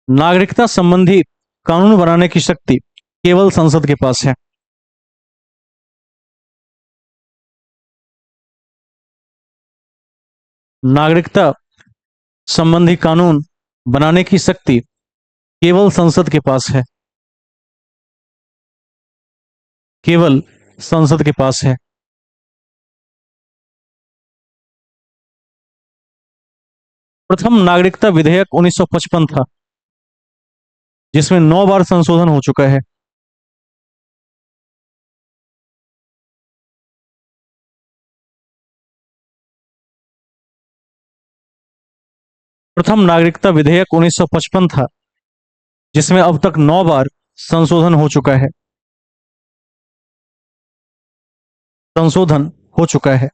नागरिकता संबंधी कानून बनाने की शक्ति केवल संसद के पास है। नागरिकता संबंधी कानून बनाने की शक्ति केवल संसद के पास है। केवल संसद के पास है। प्रथम नागरिकता विधेयक 1955 था, जिसमें 9 बार संशोधन हो चुका है। प्रथम नागरिकता विधेयक 1955 था, जिसमें अब तक 9 बार संशोधन हो चुका है। संशोधन हो चुका है।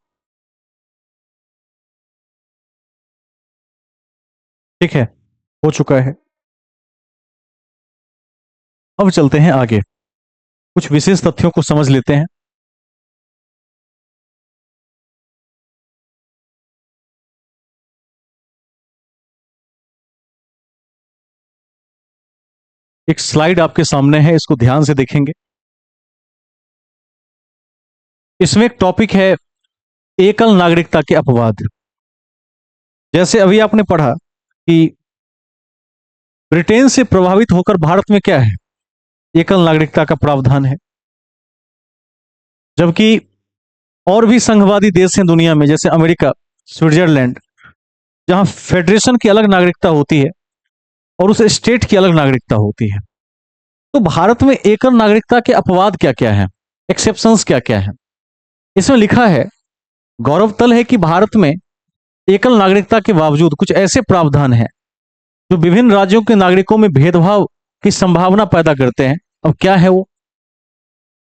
ठीक है, हो चुका है। अब चलते हैं आगे, कुछ विशेष तथ्यों को समझ लेते हैं। एक स्लाइड आपके सामने है, इसको ध्यान से देखेंगे। इसमें एक टॉपिक है एकल नागरिकता के अपवाद। जैसे अभी आपने पढ़ा कि ब्रिटेन से प्रभावित होकर भारत में क्या है, एकल नागरिकता का प्रावधान है। जबकि और भी संघवादी देश हैं दुनिया में, जैसे अमेरिका, स्विट्जरलैंड, जहां फेडरेशन की अलग नागरिकता होती है और उस स्टेट की अलग नागरिकता होती है। तो भारत में एकल नागरिकता के अपवाद क्या क्या है, एक्सेप्शंस क्या क्या है। इसमें लिखा है, गौरव तल है कि भारत में एकल नागरिकता के बावजूद कुछ ऐसे प्रावधान हैं जो विभिन्न राज्यों के नागरिकों में भेदभाव की संभावना पैदा करते हैं। अब क्या है वो,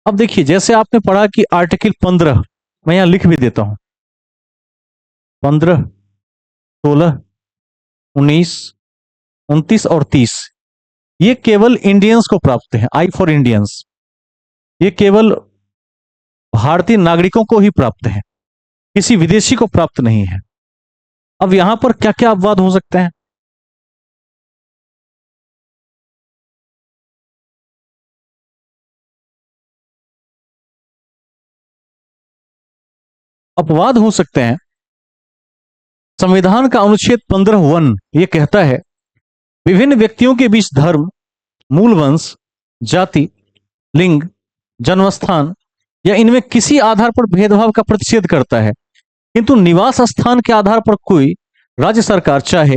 अब देखिए, जैसे आपने पढ़ा कि आर्टिकल 15, मैं यहां लिख भी देता हूं, 15, 16, 19, 29 और 30, ये केवल इंडियंस को प्राप्त है। आई फॉर इंडियंस, ये केवल भारतीय नागरिकों को ही प्राप्त है, किसी विदेशी को प्राप्त नहीं है। अब यहां पर क्या क्या अपवाद हो सकते हैं। अपवाद हो सकते हैं, संविधान का अनुच्छेद 15(1) ये कहता है, विभिन्न व्यक्तियों के बीच धर्म, मूल वंश, जाति, लिंग, जन्मस्थान या इनमें किसी आधार पर भेदभाव का प्रतिषेध करता है। किंतु निवास स्थान के आधार पर कोई राज्य सरकार चाहे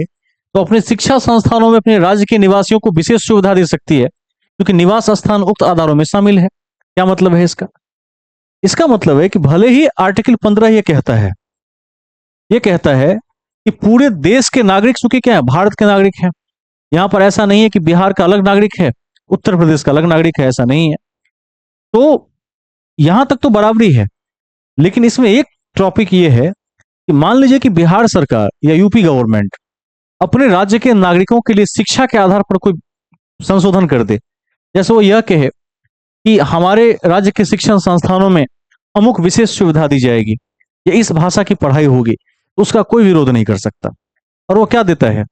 तो अपने शिक्षा संस्थानों में अपने राज्य के निवासियों को विशेष सुविधा दे सकती है, क्योंकि निवास स्थान उक्त आधारों में शामिल है। क्या मतलब है इसका, इसका मतलब है कि भले ही आर्टिकल 15 ये कहता है कि पूरे देश के नागरिक चूंकि क्या है, भारत के नागरिक हैं। यहां पर ऐसा नहीं है कि बिहार का अलग नागरिक है, उत्तर प्रदेश का अलग नागरिक है, ऐसा नहीं है। तो यहां तक तो बराबरी है। लेकिन इसमें एक टॉपिक ये है कि मान लीजिए कि बिहार सरकार या यूपी गवर्नमेंट अपने राज्य के नागरिकों के लिए शिक्षा के आधार पर कोई संशोधन कर दे। जैसे वो यह कहे कि हमारे राज्य के शिक्षण संस्थानों में अमुक विशेष सुविधा दी जाएगी या इस भाषा की पढ़ाई होगी, तो उसका कोई विरोध नहीं कर सकता। और वो क्या देता है,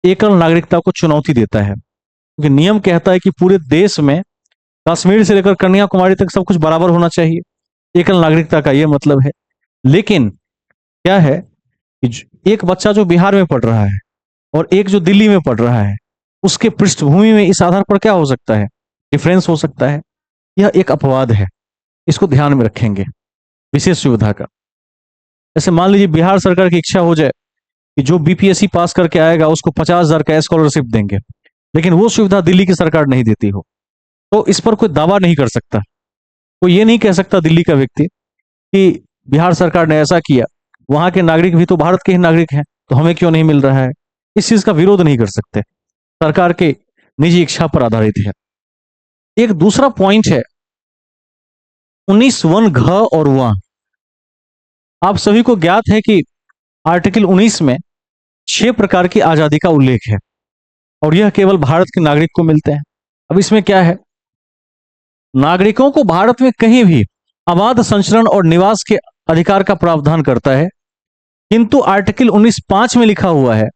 एकल नागरिकता को चुनौती देता है, क्योंकि नियम कहता है कि पूरे देश में कश्मीर से लेकर कन्याकुमारी तक सब कुछ बराबर होना चाहिए। एकल नागरिकता का यह मतलब है। लेकिन क्या है कि एक बच्चा जो बिहार में पढ़ रहा है और एक जो दिल्ली में पढ़ रहा है, उसके पृष्ठभूमि में इस आधार पर क्या हो सकता है, डिफरेंस हो सकता है। यह एक अपवाद है, इसको ध्यान में रखेंगे, विशेष सुविधा का। जैसे मान लीजिए बिहार सरकार की इच्छा हो जाए कि जो बीपीएससी पास करके आएगा उसको 50,000 का स्कॉलरशिप देंगे, लेकिन वो सुविधा दिल्ली की सरकार नहीं देती हो, तो इस पर कोई दावा नहीं कर सकता। कोई ये नहीं कह सकता दिल्ली का व्यक्ति कि बिहार सरकार ने ऐसा किया, वहां के नागरिक भी तो भारत के ही नागरिक हैं, तो हमें क्यों नहीं मिल रहा है। इस चीज का विरोध नहीं कर सकते, सरकार के निजी इच्छा पर आधारित है। एक दूसरा पॉइंट है 19(1) घ और व। आप सभी को ज्ञात है कि आर्टिकल 19 में 6 प्रकार की आजादी का उल्लेख है और यह केवल भारत के नागरिक को मिलते हैं। अब इसमें क्या है, नागरिकों को भारत में कहीं भी अबाध संचरण और निवास के अधिकार का प्रावधान करता है। किंतु आर्टिकल 19(5) में लिखा हुआ है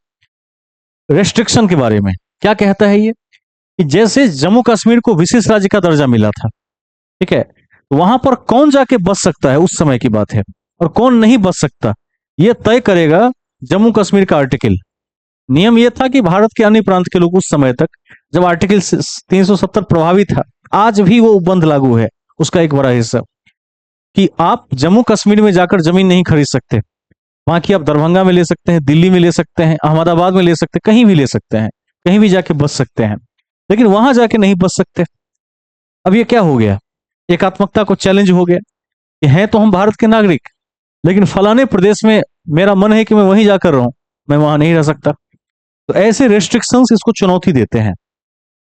रेस्ट्रिक्शन के बारे में। क्या कहता है ये, कि जैसे जम्मू कश्मीर को विशेष राज्य का दर्जा मिला था, ठीक है, तो वहां पर कौन जाके बस सकता है, उस समय की बात है, और कौन नहीं बस सकता, यह तय करेगा जम्मू कश्मीर का आर्टिकल। नियम यह था कि भारत के अन्य प्रांत के लोग उस समय तक, जब आर्टिकल 370 प्रभावी था, आज भी वो उपबंध लागू है, उसका एक बड़ा हिस्सा, कि आप जम्मू कश्मीर में जाकर जमीन नहीं खरीद सकते। वहां की आप दरभंगा में ले सकते हैं, दिल्ली में ले सकते हैं, अहमदाबाद में ले सकते हैं, कहीं भी ले सकते हैं, कहीं भी जाके बस सकते हैं, लेकिन वहां जाके नहीं बस सकते। अब ये क्या हो गया, एकात्मकता को चैलेंज हो गया कि हैं तो हम भारत के नागरिक, लेकिन फलाने प्रदेश में मेरा मन है कि मैं वहीं जाकर रहूं, मैं वहां नहीं रह सकता। तो ऐसे रेस्ट्रिक्शंस इसको चुनौती देते हैं,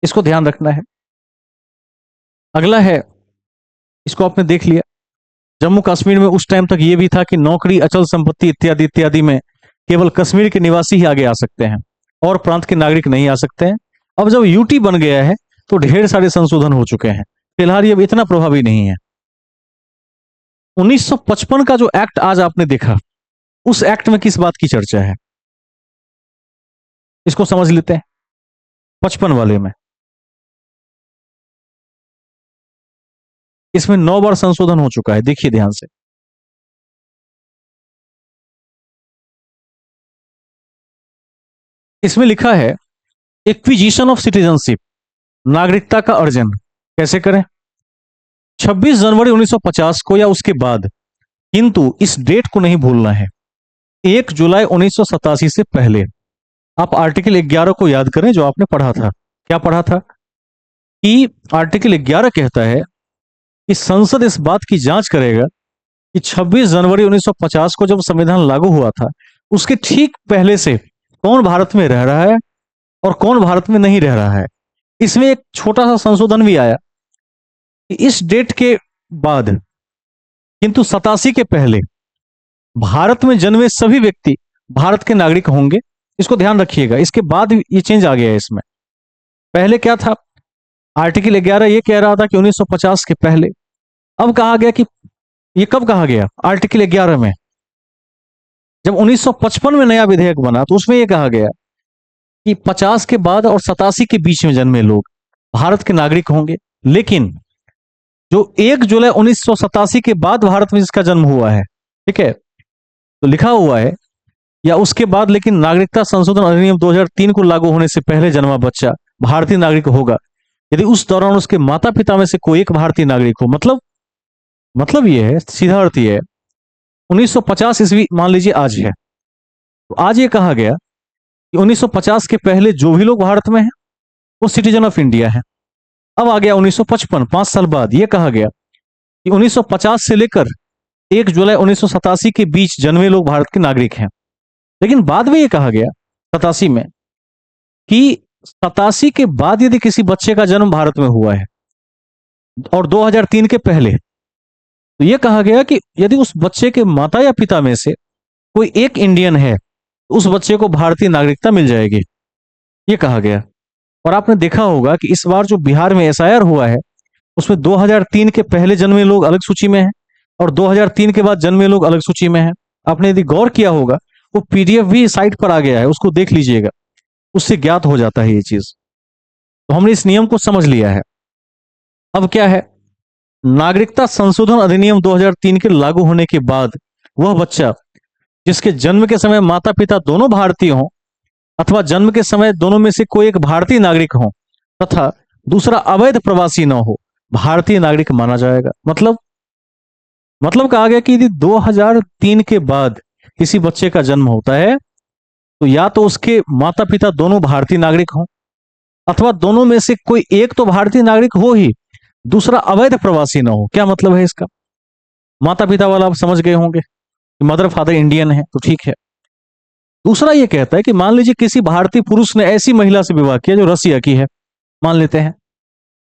इसको ध्यान रखना है। अगला है, इसको आपने देख लिया, जम्मू कश्मीर में उस टाइम तक यह भी था कि नौकरी, अचल संपत्ति इत्यादि इत्यादि में केवल कश्मीर के निवासी ही आगे आ सकते हैं और प्रांत के नागरिक नहीं आ सकते हैं। अब जब यूटी बन गया है तो ढेर सारे संशोधन हो चुके हैं, फिलहाल ये अब इतना प्रभावी नहीं है। 1955 का जो एक्ट आज आपने देखा, उस एक्ट में किस बात की चर्चा है, इसको समझ लेते हैं। 55 वाले में इसमें 9 बार संशोधन हो चुका है, देखिए ध्यान से। इसमें लिखा है एक्विजिशन ऑफ सिटीजनशिप, नागरिकता का अर्जन कैसे करें। 26 जनवरी 1950 को या उसके बाद, किंतु इस डेट को नहीं भूलना है, 1 जुलाई 1987 से पहले। आप आर्टिकल 11 को याद करें जो आपने पढ़ा था। क्या पढ़ा था कि आर्टिकल 11 कहता है कि संसद इस बात की जांच करेगा कि 26 जनवरी 1950 को जब संविधान लागू हुआ था, उसके ठीक पहले से कौन भारत में रह रहा है और कौन भारत में नहीं रह रहा है। इसमें एक छोटा सा संशोधन भी आया कि इस डेट के बाद, किंतु 87 के पहले, भारत में जन्मे सभी व्यक्ति भारत के नागरिक होंगे। इसको ध्यान रखिएगा, इसके बाद ये चेंज आ गया है इसमें। पहले क्या था, आर्टिकल 11 ये कह रहा था कि 1950 के पहले। अब कहा गया कि ये कब कहा गया, आर्टिकल 11 में, जब 1955 में नया विधेयक बना तो उसमें यह कहा गया कि 50 के बाद और 87 के बीच में जन्मे लोग भारत के नागरिक होंगे। लेकिन जो 1 जुलाई 1987 के बाद भारत में जिसका जन्म हुआ है, ठीक है, तो लिखा हुआ है या उसके बाद, लेकिन नागरिकता संशोधन अधिनियम 2003 को लागू होने से पहले जन्मा बच्चा भारतीय नागरिक होगा यदि उस दौरान उसके माता पिता में से कोई एक भारतीय नागरिक हो। मतलब ये है, सीधा अर्थ ये है, 1950 ईस्वी मान लीजिए आज है, तो आज ये कहा गया कि 1950 के पहले जो भी लोग भारत में हैं वो सिटीजन ऑफ इंडिया है। अब आ गया 1955, 5 साल बाद ये कहा गया कि 1950 से लेकर 1 जुलाई 1987 के बीच जन्मे लोग भारत के नागरिक हैं। लेकिन बाद में ये कहा गया 87 में कि 87 के बाद यदि किसी बच्चे का जन्म भारत में हुआ है और 2003 के पहले, तो यह कहा गया कि यदि उस बच्चे के माता या पिता में से कोई एक इंडियन है तो उस बच्चे को भारतीय नागरिकता मिल जाएगी, ये कहा गया। और आपने देखा होगा कि इस बार जो बिहार में एसआईआर हुआ है उसमें 2003 के पहले जन्मे लोग अलग सूची में हैं और 2003 के बाद जन्मे लोग अलग सूची में हैं। आपने यदि गौर किया होगा, वो पीडीएफ भी साइट पर आ गया है, उसको देख लीजिएगा, उससे ज्ञात हो जाता है ये चीज। तो हमने इस नियम को समझ लिया है। अब क्या है, नागरिकता संशोधन अधिनियम 2003 के लागू होने के बाद वह बच्चा जिसके जन्म के समय माता पिता दोनों भारतीय हों अथवा जन्म के समय दोनों में से कोई एक भारतीय नागरिक हो तथा दूसरा अवैध प्रवासी न हो, भारतीय नागरिक माना जाएगा। मतलब कहा गया कि यदि 2003 के बाद किसी बच्चे का जन्म होता है तो या तो उसके माता पिता दोनों भारतीय नागरिक हों अथवा दोनों में से कोई एक तो भारतीय नागरिक हो ही, दूसरा अवैध प्रवासी ना हो। क्या मतलब है इसका, माता पिता वाला आप समझ गए होंगे, मदर फादर इंडियन है तो ठीक है। दूसरा ये कहता है कि मान लीजिए किसी भारतीय पुरुष ने ऐसी महिला से विवाह किया जो रसिया की है, मान लेते हैं,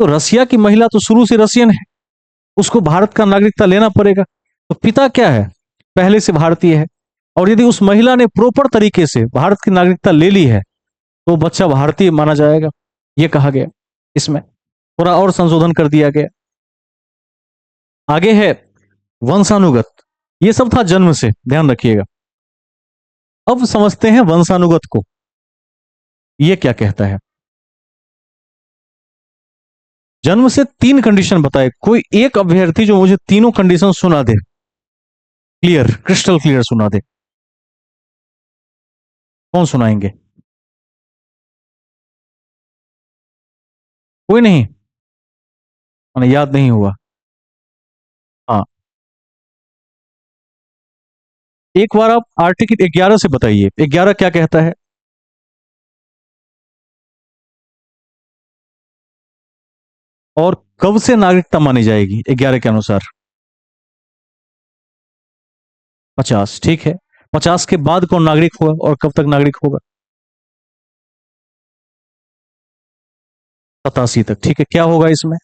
तो रसिया की महिला तो शुरू से रसियन है, उसको भारत का नागरिकता लेना पड़ेगा। तो पिता क्या है, पहले से भारतीय है, और यदि उस महिला ने प्रॉपर तरीके से भारत की नागरिकता ले ली है तो बच्चा भारतीय माना जाएगा, यह कहा गया। इसमें थोड़ा और संशोधन कर दिया गया। आगे है वंशानुगत, ये सब था जन्म से, ध्यान रखिएगा। अब समझते हैं वंशानुगत को, ये क्या कहता है। जन्म से 3 कंडीशन बताए, कोई एक अभ्यर्थी जो मुझे तीनों कंडीशन सुना दे, क्लियर, क्रिस्टल क्लियर सुना दे, कौन सुनाएंगे? कोई नहीं, मैंने याद नहीं हुआ। हाँ, एक बार आप आर्टिकल 11 से बताइए, 11 क्या कहता है। और कब से नागरिकता मानी जाएगी 11 के अनुसार? 50, ठीक है। 50 के बाद कौन नागरिक हुआ और कब तक नागरिक होगा? 87 तक, ठीक है। क्या होगा इसमें?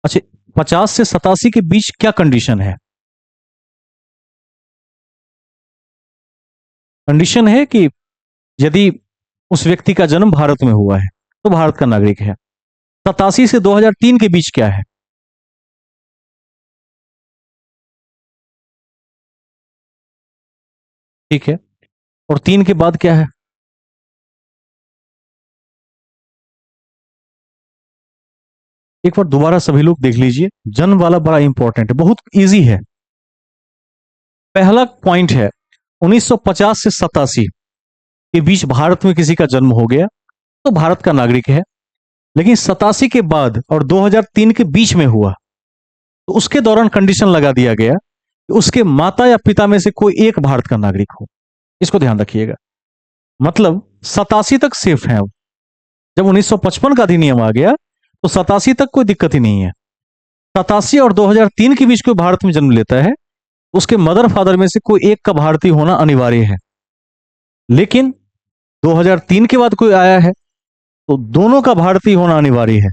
अच्छा, 50 से 87 के बीच क्या कंडीशन है? कंडीशन है कि यदि उस व्यक्ति का जन्म भारत में हुआ है तो भारत का नागरिक है। 87 से 2003 के बीच क्या है? ठीक है। और 3 के बाद क्या है? एक बार दोबारा सभी लोग देख लीजिए, जन्म वाला बड़ा इंपॉर्टेंट है, बहुत इजी है। पहला पॉइंट है 1950 से 87 के बीच भारत में किसी का जन्म हो गया तो भारत का नागरिक है। लेकिन 87 के बाद और 2003 के बीच में हुआ तो उसके दौरान कंडीशन लगा दिया गया कि उसके माता या पिता में से कोई एक भारत का नागरिक हो। इसको ध्यान रखिएगा, मतलब 87 तक सेफ है। अब जब 1955 का अधिनियम आ गया तो 87 तक कोई दिक्कत ही नहीं है। 87 और 2003 के बीच कोई भारत में जन्म लेता है, उसके मदर फादर में से कोई एक का भारतीय होना अनिवार्य है। लेकिन 2003 के बाद कोई आया है तो दोनों का भारतीय होना अनिवार्य है।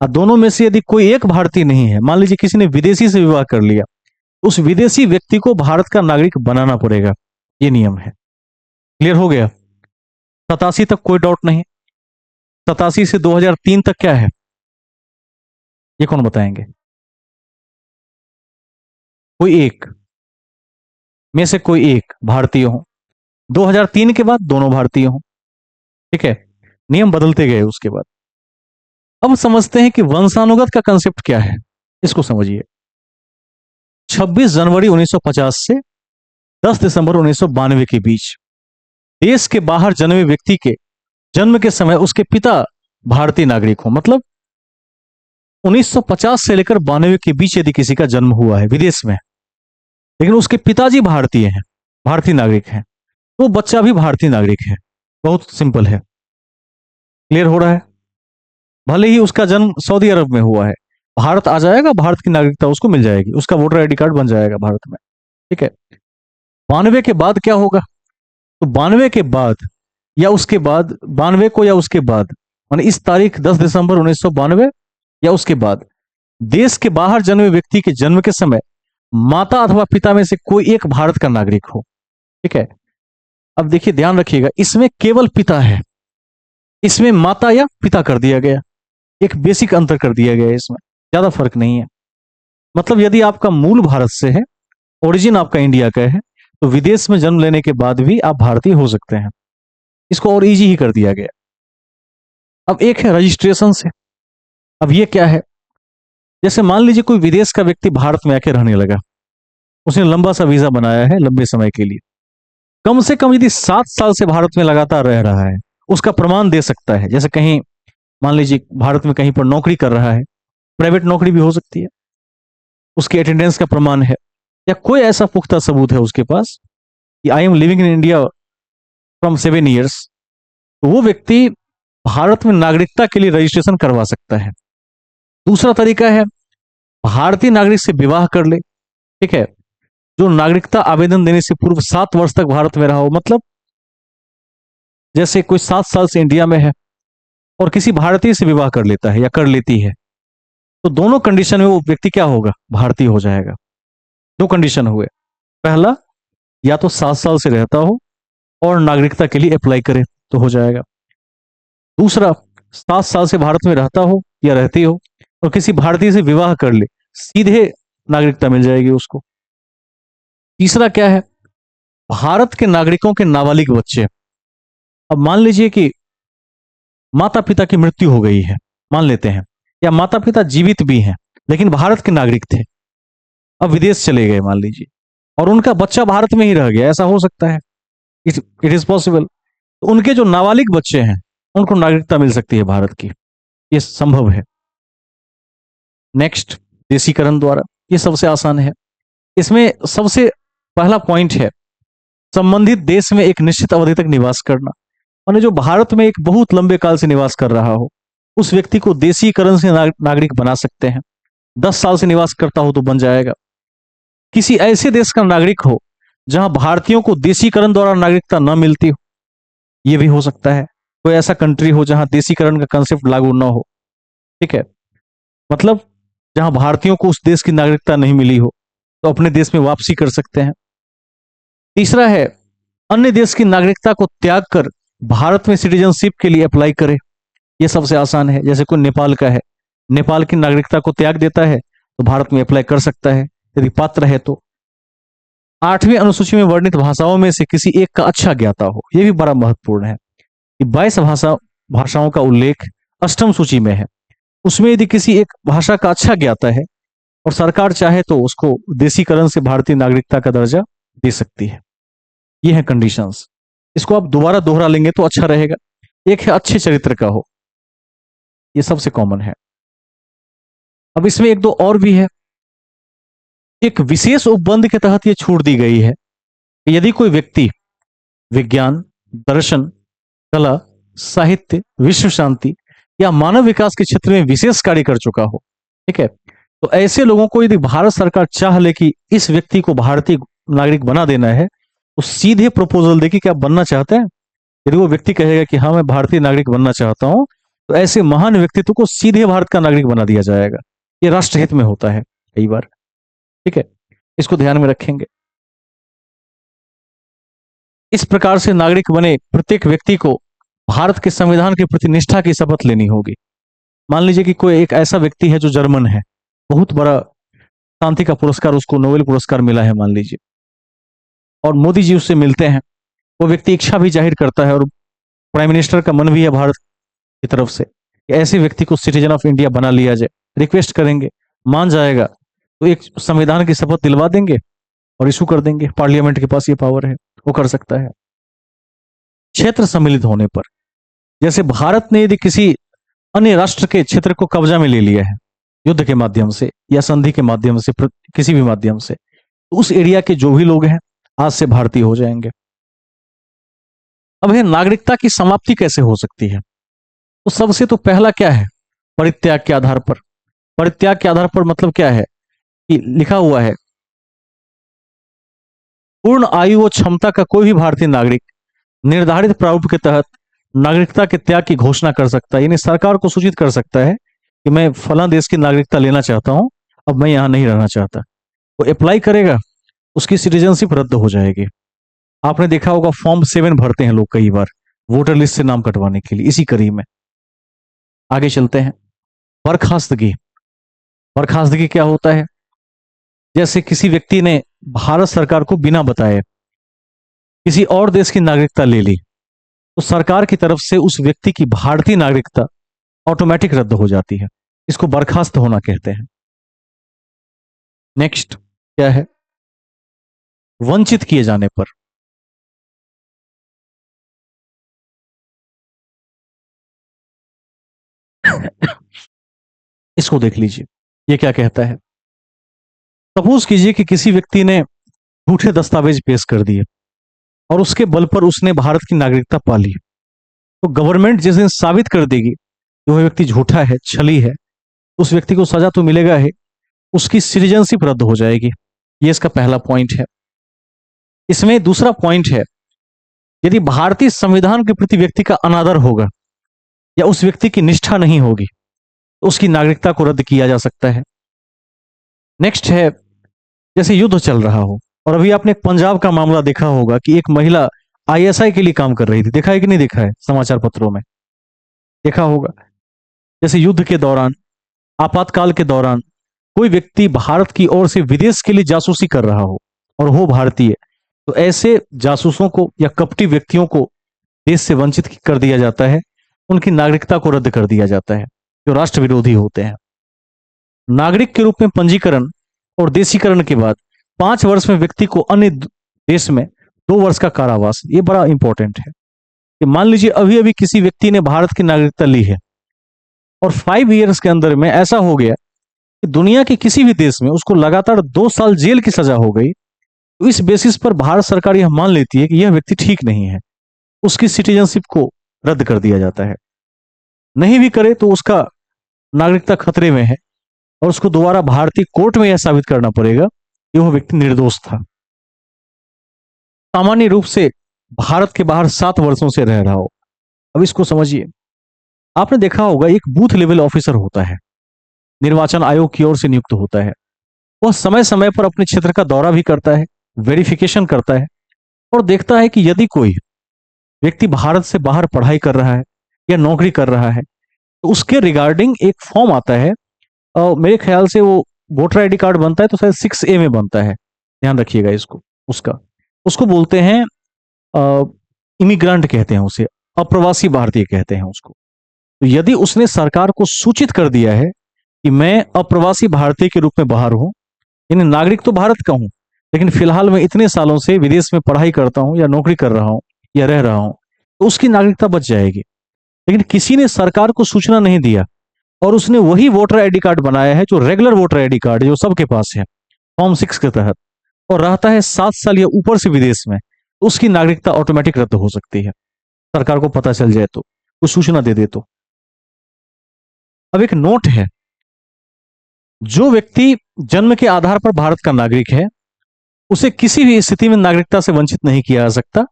और दोनों में से यदि कोई एक भारतीय नहीं है, मान लीजिए किसी ने विदेशी से विवाह कर लिया, उस विदेशी व्यक्ति को भारत का नागरिक बनाना पड़ेगा। ये नियम है। क्लियर हो गया? 87 तक कोई डाउट नहीं। 87 से 2003 तक क्या है, ये कौन बताएंगे? कोई एक में से कोई एक भारतीय हो। 2003 के बाद दोनों भारतीय हो। ठीक है, नियम बदलते गए उसके बाद। अब समझते हैं कि वंशानुगत का कंसेप्ट क्या है। इसको समझिए। 26 जनवरी 1950 से 10 दिसंबर 1992 के बीच देश के बाहर जन्मे व्यक्ति के जन्म के समय उसके पिता भारतीय नागरिक हो। मतलब 1950 से लेकर 92 के बीच यदि किसी का जन्म हुआ है विदेश में, लेकिन उसके पिताजी भारतीय हैं, भारतीय नागरिक हैं, तो बच्चा भी भारतीय नागरिक है। बहुत सिंपल है। क्लियर हो रहा है? भले ही उसका जन्म सऊदी अरब में हुआ है, भारत आ जाएगा, भारत की नागरिकता उसको मिल जाएगी, उसका वोटर आईडी कार्ड बन जाएगा भारत में। ठीक है। 92 के बाद क्या होगा? तो 92 के बाद या उसके बाद, 92 को या उसके बाद, माने इस तारीख 10 दिसंबर 1992 या उसके बाद देश के बाहर जन्मे व्यक्ति के जन्म के समय माता अथवा पिता में से कोई एक भारत का नागरिक हो। ठीक है। अब देखिए, ध्यान रखिएगा, इसमें केवल पिता है, इसमें माता या पिता कर दिया गया। एक बेसिक अंतर कर दिया गया है, इसमें ज्यादा फर्क नहीं है। मतलब यदि आपका मूल भारत से है, ओरिजिन आपका इंडिया का है, तो विदेश में जन्म लेने के बाद भी आप भारतीय हो सकते हैं। इसको और इजी ही कर दिया गया। अब एक है रजिस्ट्रेशन से। अब ये क्या है? जैसे मान लीजिए कोई विदेश का व्यक्ति भारत में आके रहने लगा, उसने लंबा सा वीजा बनाया है लंबे समय के लिए, कम से कम यदि 7 साल से भारत में लगातार रह रहा है, उसका प्रमाण दे सकता है। जैसे कहीं मान लीजिए भारत में कहीं पर नौकरी कर रहा है, प्राइवेट नौकरी भी हो सकती है, उसके अटेंडेंस का प्रमाण है, या कोई ऐसा पुख्ता सबूत है उसके पास कि I am living in India from 7 years, तो वो व्यक्ति भारत में नागरिकता के लिए रजिस्ट्रेशन करवा सकता है। दूसरा तरीका है भारतीय नागरिक से विवाह कर ले। ठीक है। जो नागरिकता आवेदन देने से पूर्व 7 वर्ष तक भारत में रहा हो, मतलब जैसे कोई 7 साल से इंडिया में है और किसी भारतीय से विवाह कर लेता है या कर लेती है, तो दोनों कंडीशन में वो व्यक्ति क्या होगा? भारतीय हो जाएगा। दो कंडीशन हुए, पहला या तो 7 साल से रहता हो और नागरिकता के लिए अप्लाई करे तो हो जाएगा। दूसरा, 7 साल से भारत में रहता हो या रहती हो और किसी भारतीय से विवाह कर ले, सीधे नागरिकता मिल जाएगी उसको। तीसरा क्या है? भारत के नागरिकों के नाबालिग बच्चे। अब मान लीजिए कि माता पिता की मृत्यु हो गई है, मान लेते हैं, या माता पिता जीवित भी हैं लेकिन भारत के नागरिक थे, अब विदेश चले गए मान लीजिए, और उनका बच्चा भारत में ही रह गया, ऐसा हो सकता है, इट इज पॉसिबल। तो उनके जो नाबालिग बच्चे हैं उनको नागरिकता मिल सकती है भारत की, ये संभव है। नेक्स्ट, देशीकरण द्वारा। ये सबसे आसान है। इसमें सबसे पहला पॉइंट है संबंधित देश में एक निश्चित अवधि तक निवास करना। माने जो भारत में एक बहुत लंबे काल से निवास कर रहा हो, उस व्यक्ति को देशीकरण से नागरिक बना सकते हैं। 10 साल से निवास करता हो तो बन जाएगा। किसी ऐसे देश का नागरिक हो जहां भारतीयों को देशीकरण द्वारा नागरिकता न मिलती हो, यह भी हो सकता है। कोई ऐसा कंट्री हो जहां देशीकरण का कंसेप्ट लागू न हो। ठीक है। मतलब जहां भारतीयों को उस देश की नागरिकता नहीं मिली हो तो अपने देश में वापसी कर सकते हैं। तीसरा है अन्य देश की नागरिकता को त्याग कर भारत में सिटीजनशिप के लिए अप्लाई करे। यह सबसे आसान है। जैसे कोई नेपाल का है, नेपाल की नागरिकता को त्याग देता है तो भारत में अप्लाई कर सकता है यदि पात्र है तो। 8वीं अनुसूची में वर्णित भाषाओं में से किसी एक का अच्छा ज्ञाता हो। यह भी बड़ा महत्वपूर्ण है कि 22 भाषाओं का उल्लेख 8वीं सूची में है, उसमें यदि किसी एक भाषा का अच्छा ज्ञाता है और सरकार चाहे तो उसको देसीकरण से भारतीय नागरिकता का दर्जा दे सकती है। ये है कंडीशंस। इसको आप दोबारा दोहरा लेंगे तो अच्छा रहेगा। एक है अच्छे चरित्र का हो, ये सबसे कॉमन है। अब इसमें एक दो और भी है। एक विशेष उपबंध के तहत ये छूट दी गई है कि यदि कोई व्यक्ति विज्ञान, दर्शन, कला, साहित्य, विश्व शांति या मानव विकास के क्षेत्र में विशेष कार्य कर चुका हो, ठीक है, तो ऐसे लोगों को यदि भारत सरकार चाह ले कि इस व्यक्ति को भारतीय नागरिक बना देना है, तो सीधे प्रपोजल दे कि क्या बनना चाहते हैं। यदि वो व्यक्ति कहेगा कि हाँ मैं भारतीय नागरिक बनना चाहता हूं, तो ऐसे महान व्यक्तित्व को सीधे भारत का नागरिक बना दिया जाएगा। ये राष्ट्रहित में होता है कई बार, ठीक है, इसको ध्यान में रखेंगे। इस प्रकार से नागरिक बने प्रत्येक व्यक्ति को भारत के संविधान के प्रति निष्ठा की शपथ लेनी होगी। मान लीजिए कि कोई एक ऐसा व्यक्ति है जो जर्मन है, बहुत बड़ा शांति का पुरस्कार, उसको नोबेल पुरस्कार मिला है मान लीजिए, और मोदी जी उससे मिलते हैं। वो व्यक्ति इच्छा भी जाहिर करता है और प्राइम मिनिस्टर का मन भी है भारत की तरफ से कि ऐसे व्यक्ति को सिटीजन ऑफ इंडिया बना लिया जाए। रिक्वेस्ट करेंगे, मान जाएगा तो एक संविधान की शपथ दिलवा देंगे और इशू कर देंगे। पार्लियामेंट के पास ये पावर है, वो कर सकता है। क्षेत्र सम्मिलित होने पर, जैसे भारत ने यदि किसी अन्य राष्ट्र के क्षेत्र को कब्जा में ले लिया है युद्ध के माध्यम से या संधि के माध्यम से, किसी भी माध्यम से, तो उस एरिया के जो भी लोग हैं आज से भारतीय हो जाएंगे। अब है नागरिकता की समाप्ति कैसे हो सकती है। तो सबसे तो पहला क्या है, परित्याग के आधार पर। परित्याग के आधार पर मतलब क्या है कि लिखा हुआ है पूर्ण आयु व क्षमता का कोई भी भारतीय नागरिक निर्धारित प्रारूप के तहत नागरिकता के त्याग की घोषणा कर सकता है। यानी सरकार को सूचित कर सकता है कि मैं फला देश की नागरिकता लेना चाहता हूं, अब मैं यहां नहीं रहना चाहता। वो अप्लाई करेगा, उसकी सिटीजनशिप रद्द हो जाएगी। आपने देखा होगा फॉर्म 7 भरते हैं लोग कई बार वोटर लिस्ट से नाम कटवाने के लिए, इसी कड़ी में। आगे चलते हैं। बर्खास्तगी। बर्खास्तगी क्या होता है, जैसे किसी व्यक्ति ने भारत सरकार को बिना बताए किसी और देश की नागरिकता ले ली, तो सरकार की तरफ से उस व्यक्ति की भारतीय नागरिकता ऑटोमेटिक रद्द हो जाती है। इसको बर्खास्त होना कहते हैं। नेक्स्ट क्या है, वंचित किए जाने पर। इसको देख लीजिए, ये क्या कहता है। सपोज कीजिए कि किसी व्यक्ति ने झूठे दस्तावेज पेश कर दिए और उसके बल पर उसने भारत की नागरिकता पा ली, तो गवर्नमेंट जिस दिन साबित कर देगी कि वह व्यक्ति झूठा है, छली है, उस व्यक्ति को सजा तो मिलेगा ही, उसकी सिटीजनशिप रद्द हो जाएगी। ये इसका पहला पॉइंट है। इसमें दूसरा पॉइंट है, यदि भारतीय संविधान के प्रति व्यक्ति का अनादर होगा या उस व्यक्ति की निष्ठा नहीं होगी, तो उसकी नागरिकता को रद्द किया जा सकता है। नेक्स्ट है, जैसे युद्ध चल रहा हो, और अभी आपने पंजाब का मामला देखा होगा कि एक महिला आईएसआई के लिए काम कर रही थी। देखा है कि नहीं देखा है, समाचार पत्रों में देखा होगा। जैसे युद्ध के दौरान, आपातकाल के दौरान कोई व्यक्ति भारत की ओर से विदेश के लिए जासूसी कर रहा हो और हो भारतीय, तो ऐसे जासूसों को या कपटी व्यक्तियों को देश से वंचित कर दिया जाता है, उनकी नागरिकता को रद्द कर दिया जाता है, जो राष्ट्र विरोधी होते हैं। नागरिक के रूप में पंजीकरण और देशीकरण के बाद 5 वर्ष में व्यक्ति को अन्य देश में 2 वर्ष का कारावास। ये बड़ा इंपॉर्टेंट है कि मान लीजिए अभी अभी किसी व्यक्ति ने भारत की नागरिकता ली है और 5 ईयर्स के अंदर में ऐसा हो गया कि दुनिया के किसी भी देश में उसको लगातार 2 साल जेल की सजा हो गई, तो इस बेसिस पर भारत सरकार यह मान लेती है कि यह व्यक्ति ठीक नहीं है, उसकी सिटीजनशिप को रद्द कर दिया जाता है। नहीं भी करे तो उसका नागरिकता खतरे में है और उसको दोबारा भारतीय कोर्ट में यह साबित करना पड़ेगा कि वह व्यक्ति निर्दोष था। सामान्य रूप से भारत के बाहर 7 वर्षों से रह रहा हो। अब इसको समझिए। आपने देखा होगा एक बूथ लेवल ऑफिसर होता है, निर्वाचन आयोग की ओर से नियुक्त होता है। वह समय समय पर अपने क्षेत्र का दौरा भी करता है, वेरिफिकेशन करता है और देखता है कि यदि कोई व्यक्ति भारत से बाहर पढ़ाई कर रहा है या नौकरी कर रहा है, तो उसके रिगार्डिंग एक फॉर्म आता है, और मेरे ख्याल से वो वोटर आईडी कार्ड बनता है तो शायद 6A में बनता है, ध्यान रखिएगा इसको। उसका उसको बोलते हैं इमिग्रेंट कहते हैं, उसे अप्रवासी भारतीय कहते हैं उसको। तो यदि उसने सरकार को सूचित कर दिया है कि मैं अप्रवासी भारतीय के रूप में बाहर हूं, यानी नागरिक तो भारत का हूं, लेकिन फिलहाल मैं इतने सालों से विदेश में पढ़ाई करता हूं या नौकरी कर रहा हूं या रह रहा हूं, तो उसकी नागरिकता बच जाएगी। लेकिन किसी ने सरकार को सूचना नहीं दिया और उसने वही वोटर आईडी कार्ड बनाया है जो रेगुलर वोटर आईडी कार्ड जो सबके पास है फॉर्म 6 के तहत, और रहता है 7 साल या ऊपर से विदेश में, तो उसकी नागरिकता ऑटोमेटिक रद्द हो सकती है, सरकार को पता चल जाए तो, कुछ सूचना दे दे तो। अब एक नोट है, जो व्यक्ति जन्म के आधार पर भारत का नागरिक है उसे किसी भी स्थिति में नागरिकता से वंचित नहीं किया जा सकता।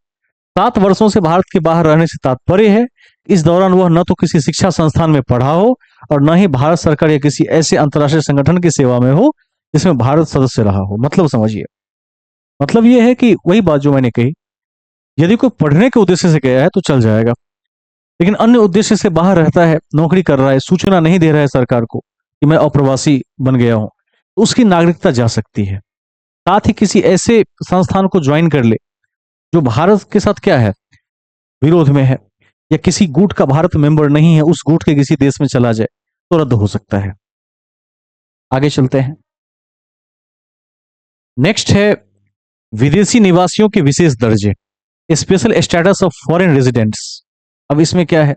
7 वर्षों से भारत के बाहर रहने से तात्पर्य है इस दौरान वह न तो किसी शिक्षा संस्थान में पढ़ा हो और न ही भारत सरकार या किसी ऐसे अंतर्राष्ट्रीय संगठन की सेवा में हो जिसमें भारत सदस्य रहा हो। मतलब समझिए, मतलब यह है कि वही बात जो मैंने कही, यदि कोई पढ़ने के उद्देश्य से गया है तो चल जाएगा, लेकिन अन्य उद्देश्य से बाहर रहता है, नौकरी कर रहा है, सूचना नहीं दे रहा है सरकार को कि मैं अप्रवासी बन गया हूं, तो उसकी नागरिकता जा सकती है। साथ ही किसी ऐसे संस्थान को ज्वाइन कर ले जो भारत के साथ क्या है, विरोध में है, या किसी गुट का भारत मेंबर नहीं है, उस गुट के किसी देश में चला जाए तो रद्द हो सकता है। आगे चलते हैं। नेक्स्ट है विदेशी निवासियों के विशेष दर्जे, special status of foreign residents. अब इसमें क्या है,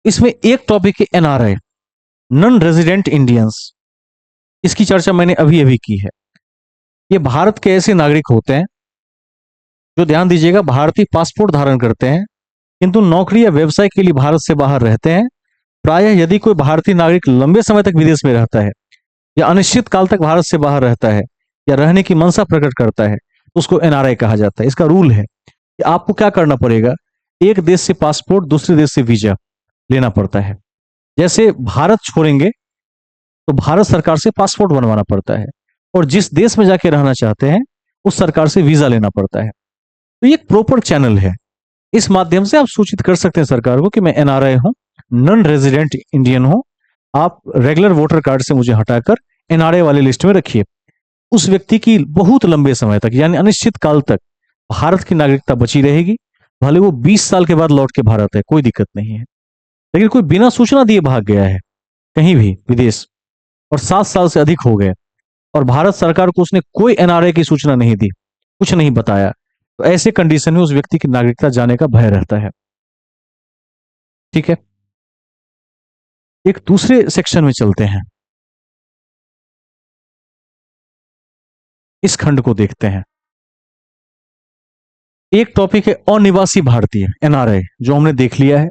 इसमें एक टॉपिक है एनआरआई, नॉन रेजिडेंट इंडियंस। इसकी चर्चा मैंने अभी अभी की है। ये भारत के ऐसे नागरिक होते हैं जो, ध्यान दीजिएगा, भारतीय पासपोर्ट धारण करते हैं किंतु नौकरी या व्यवसाय के लिए भारत से बाहर रहते हैं। प्रायः यदि कोई भारतीय नागरिक लंबे समय तक विदेश में रहता है या अनिश्चित काल तक भारत से बाहर रहता है या रहने की मंशा प्रकट करता है तो उसको एनआरआई कहा जाता है। इसका रूल है कि आपको क्या करना पड़ेगा, एक देश से पासपोर्ट, दूसरे देश से वीजा लेना पड़ता है। जैसे भारत छोड़ेंगे तो भारत सरकार से पासपोर्ट बनवाना पड़ता है और जिस देश में जाके रहना चाहते हैं उस सरकार से वीजा लेना पड़ता है। तो ये एक प्रॉपर चैनल है, इस माध्यम से आप सूचित कर सकते हैं सरकार को कि मैं एनआरआई हूं, नॉन रेजिडेंट इंडियन हूं, आप रेगुलर वोटर कार्ड से मुझे हटाकर एनआरआई वाले लिस्ट में रखिए। उस व्यक्ति की बहुत लंबे समय तक यानी अनिश्चित काल तक भारत की नागरिकता बची रहेगी, भले वो 20 साल के बाद लौट के भारत है, कोई दिक्कत नहीं है। लेकिन कोई बिना सूचना दिए भाग गया है कहीं भी विदेश और 7 साल से अधिक हो गए और भारत सरकार को उसने कोई एनआरआई की सूचना नहीं दी, कुछ नहीं बताया, तो ऐसे कंडीशन में उस व्यक्ति की नागरिकता जाने का भय रहता है। ठीक है, एक दूसरे सेक्शन में चलते हैं, इस खंड को देखते हैं। एक टॉपिक है अनिवासी भारतीय, एनआरआई, जो हमने देख लिया है।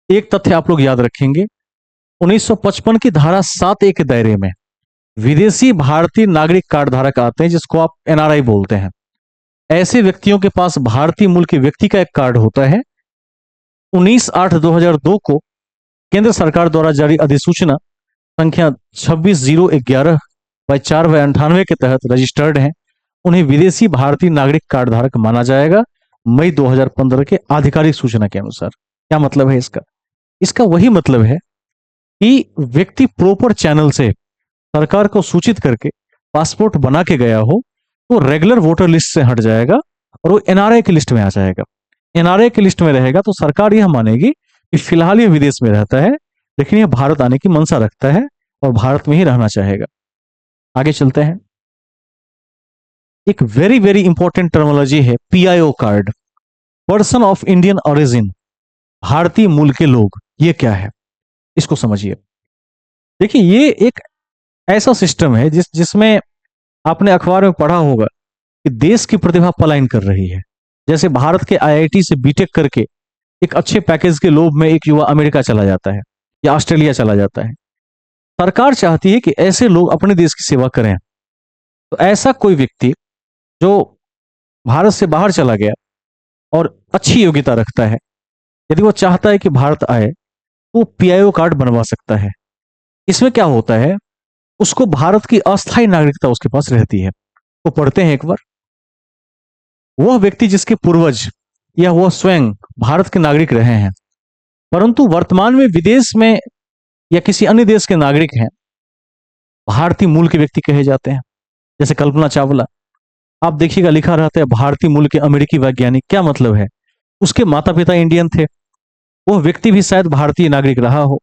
एक तथ्य आप लोग याद रखेंगे, 1955 की धारा 7A के दायरे में विदेशी भारतीय नागरिक कार्ड धारक आते हैं जिसको आप एनआरआई बोलते हैं। ऐसे व्यक्तियों के पास भारतीय मूल के व्यक्ति का एक कार्ड होता है। 19/8/2002 को केंद्र सरकार द्वारा जारी अधिसूचना संख्या 26/011/4/98 के तहत रजिस्टर्ड हैं, उन्हें विदेशी भारतीय नागरिक कार्ड धारक माना जाएगा मई 2015 के आधिकारिक सूचना के अनुसार। क्या मतलब है इसका, इसका वही मतलब है कि व्यक्ति प्रॉपर चैनल से सरकार को सूचित करके पासपोर्ट बना के गया हो तो रेगुलर वोटर लिस्ट से हट जाएगा और वो एनआरआई की लिस्ट में आ जाएगा। एनआरआई की लिस्ट में रहेगा तो सरकार यह मानेगी कि फिलहाल ये विदेश में रहता है लेकिन यह भारत आने की मंशा रखता है और भारत में ही रहना चाहेगा। आगे चलते हैं। एक वेरी वेरी इंपॉर्टेंट टर्मोलॉजी है PIO card, person of Indian origin, भारतीय मूल के लोग। ये क्या है, इसको समझिए। देखिए, ये एक ऐसा सिस्टम है जिसमें आपने अखबार में पढ़ा होगा कि देश की प्रतिभा पलायन कर रही है। जैसे भारत के आईआईटी से बीटेक करके एक अच्छे पैकेज के लोभ में एक युवा अमेरिका चला जाता है या ऑस्ट्रेलिया चला जाता है। सरकार चाहती है कि ऐसे लोग अपने देश की सेवा करें। तो ऐसा कोई व्यक्ति जो भारत से बाहर चला गया और अच्छी योग्यता रखता है, यदि वो चाहता है कि भारत आए तो पीआईओ कार्ड बनवा सकता है। इसमें क्या होता है, उसको भारत की अस्थायी नागरिकता उसके पास रहती है। तो पढ़ते हैं एक बार। वह व्यक्ति जिसके पूर्वज या वह स्वयं भारत के नागरिक रहे हैं परंतु वर्तमान में विदेश में या किसी अन्य देश के नागरिक हैं, भारतीय मूल के व्यक्ति कहे जाते हैं। जैसे कल्पना चावला, आप देखिएगा लिखा रहता है भारतीय मूल के अमेरिकी वैज्ञानिक। क्या मतलब है, उसके माता पिता इंडियन थे, वो व्यक्ति भी शायद भारतीय नागरिक रहा हो,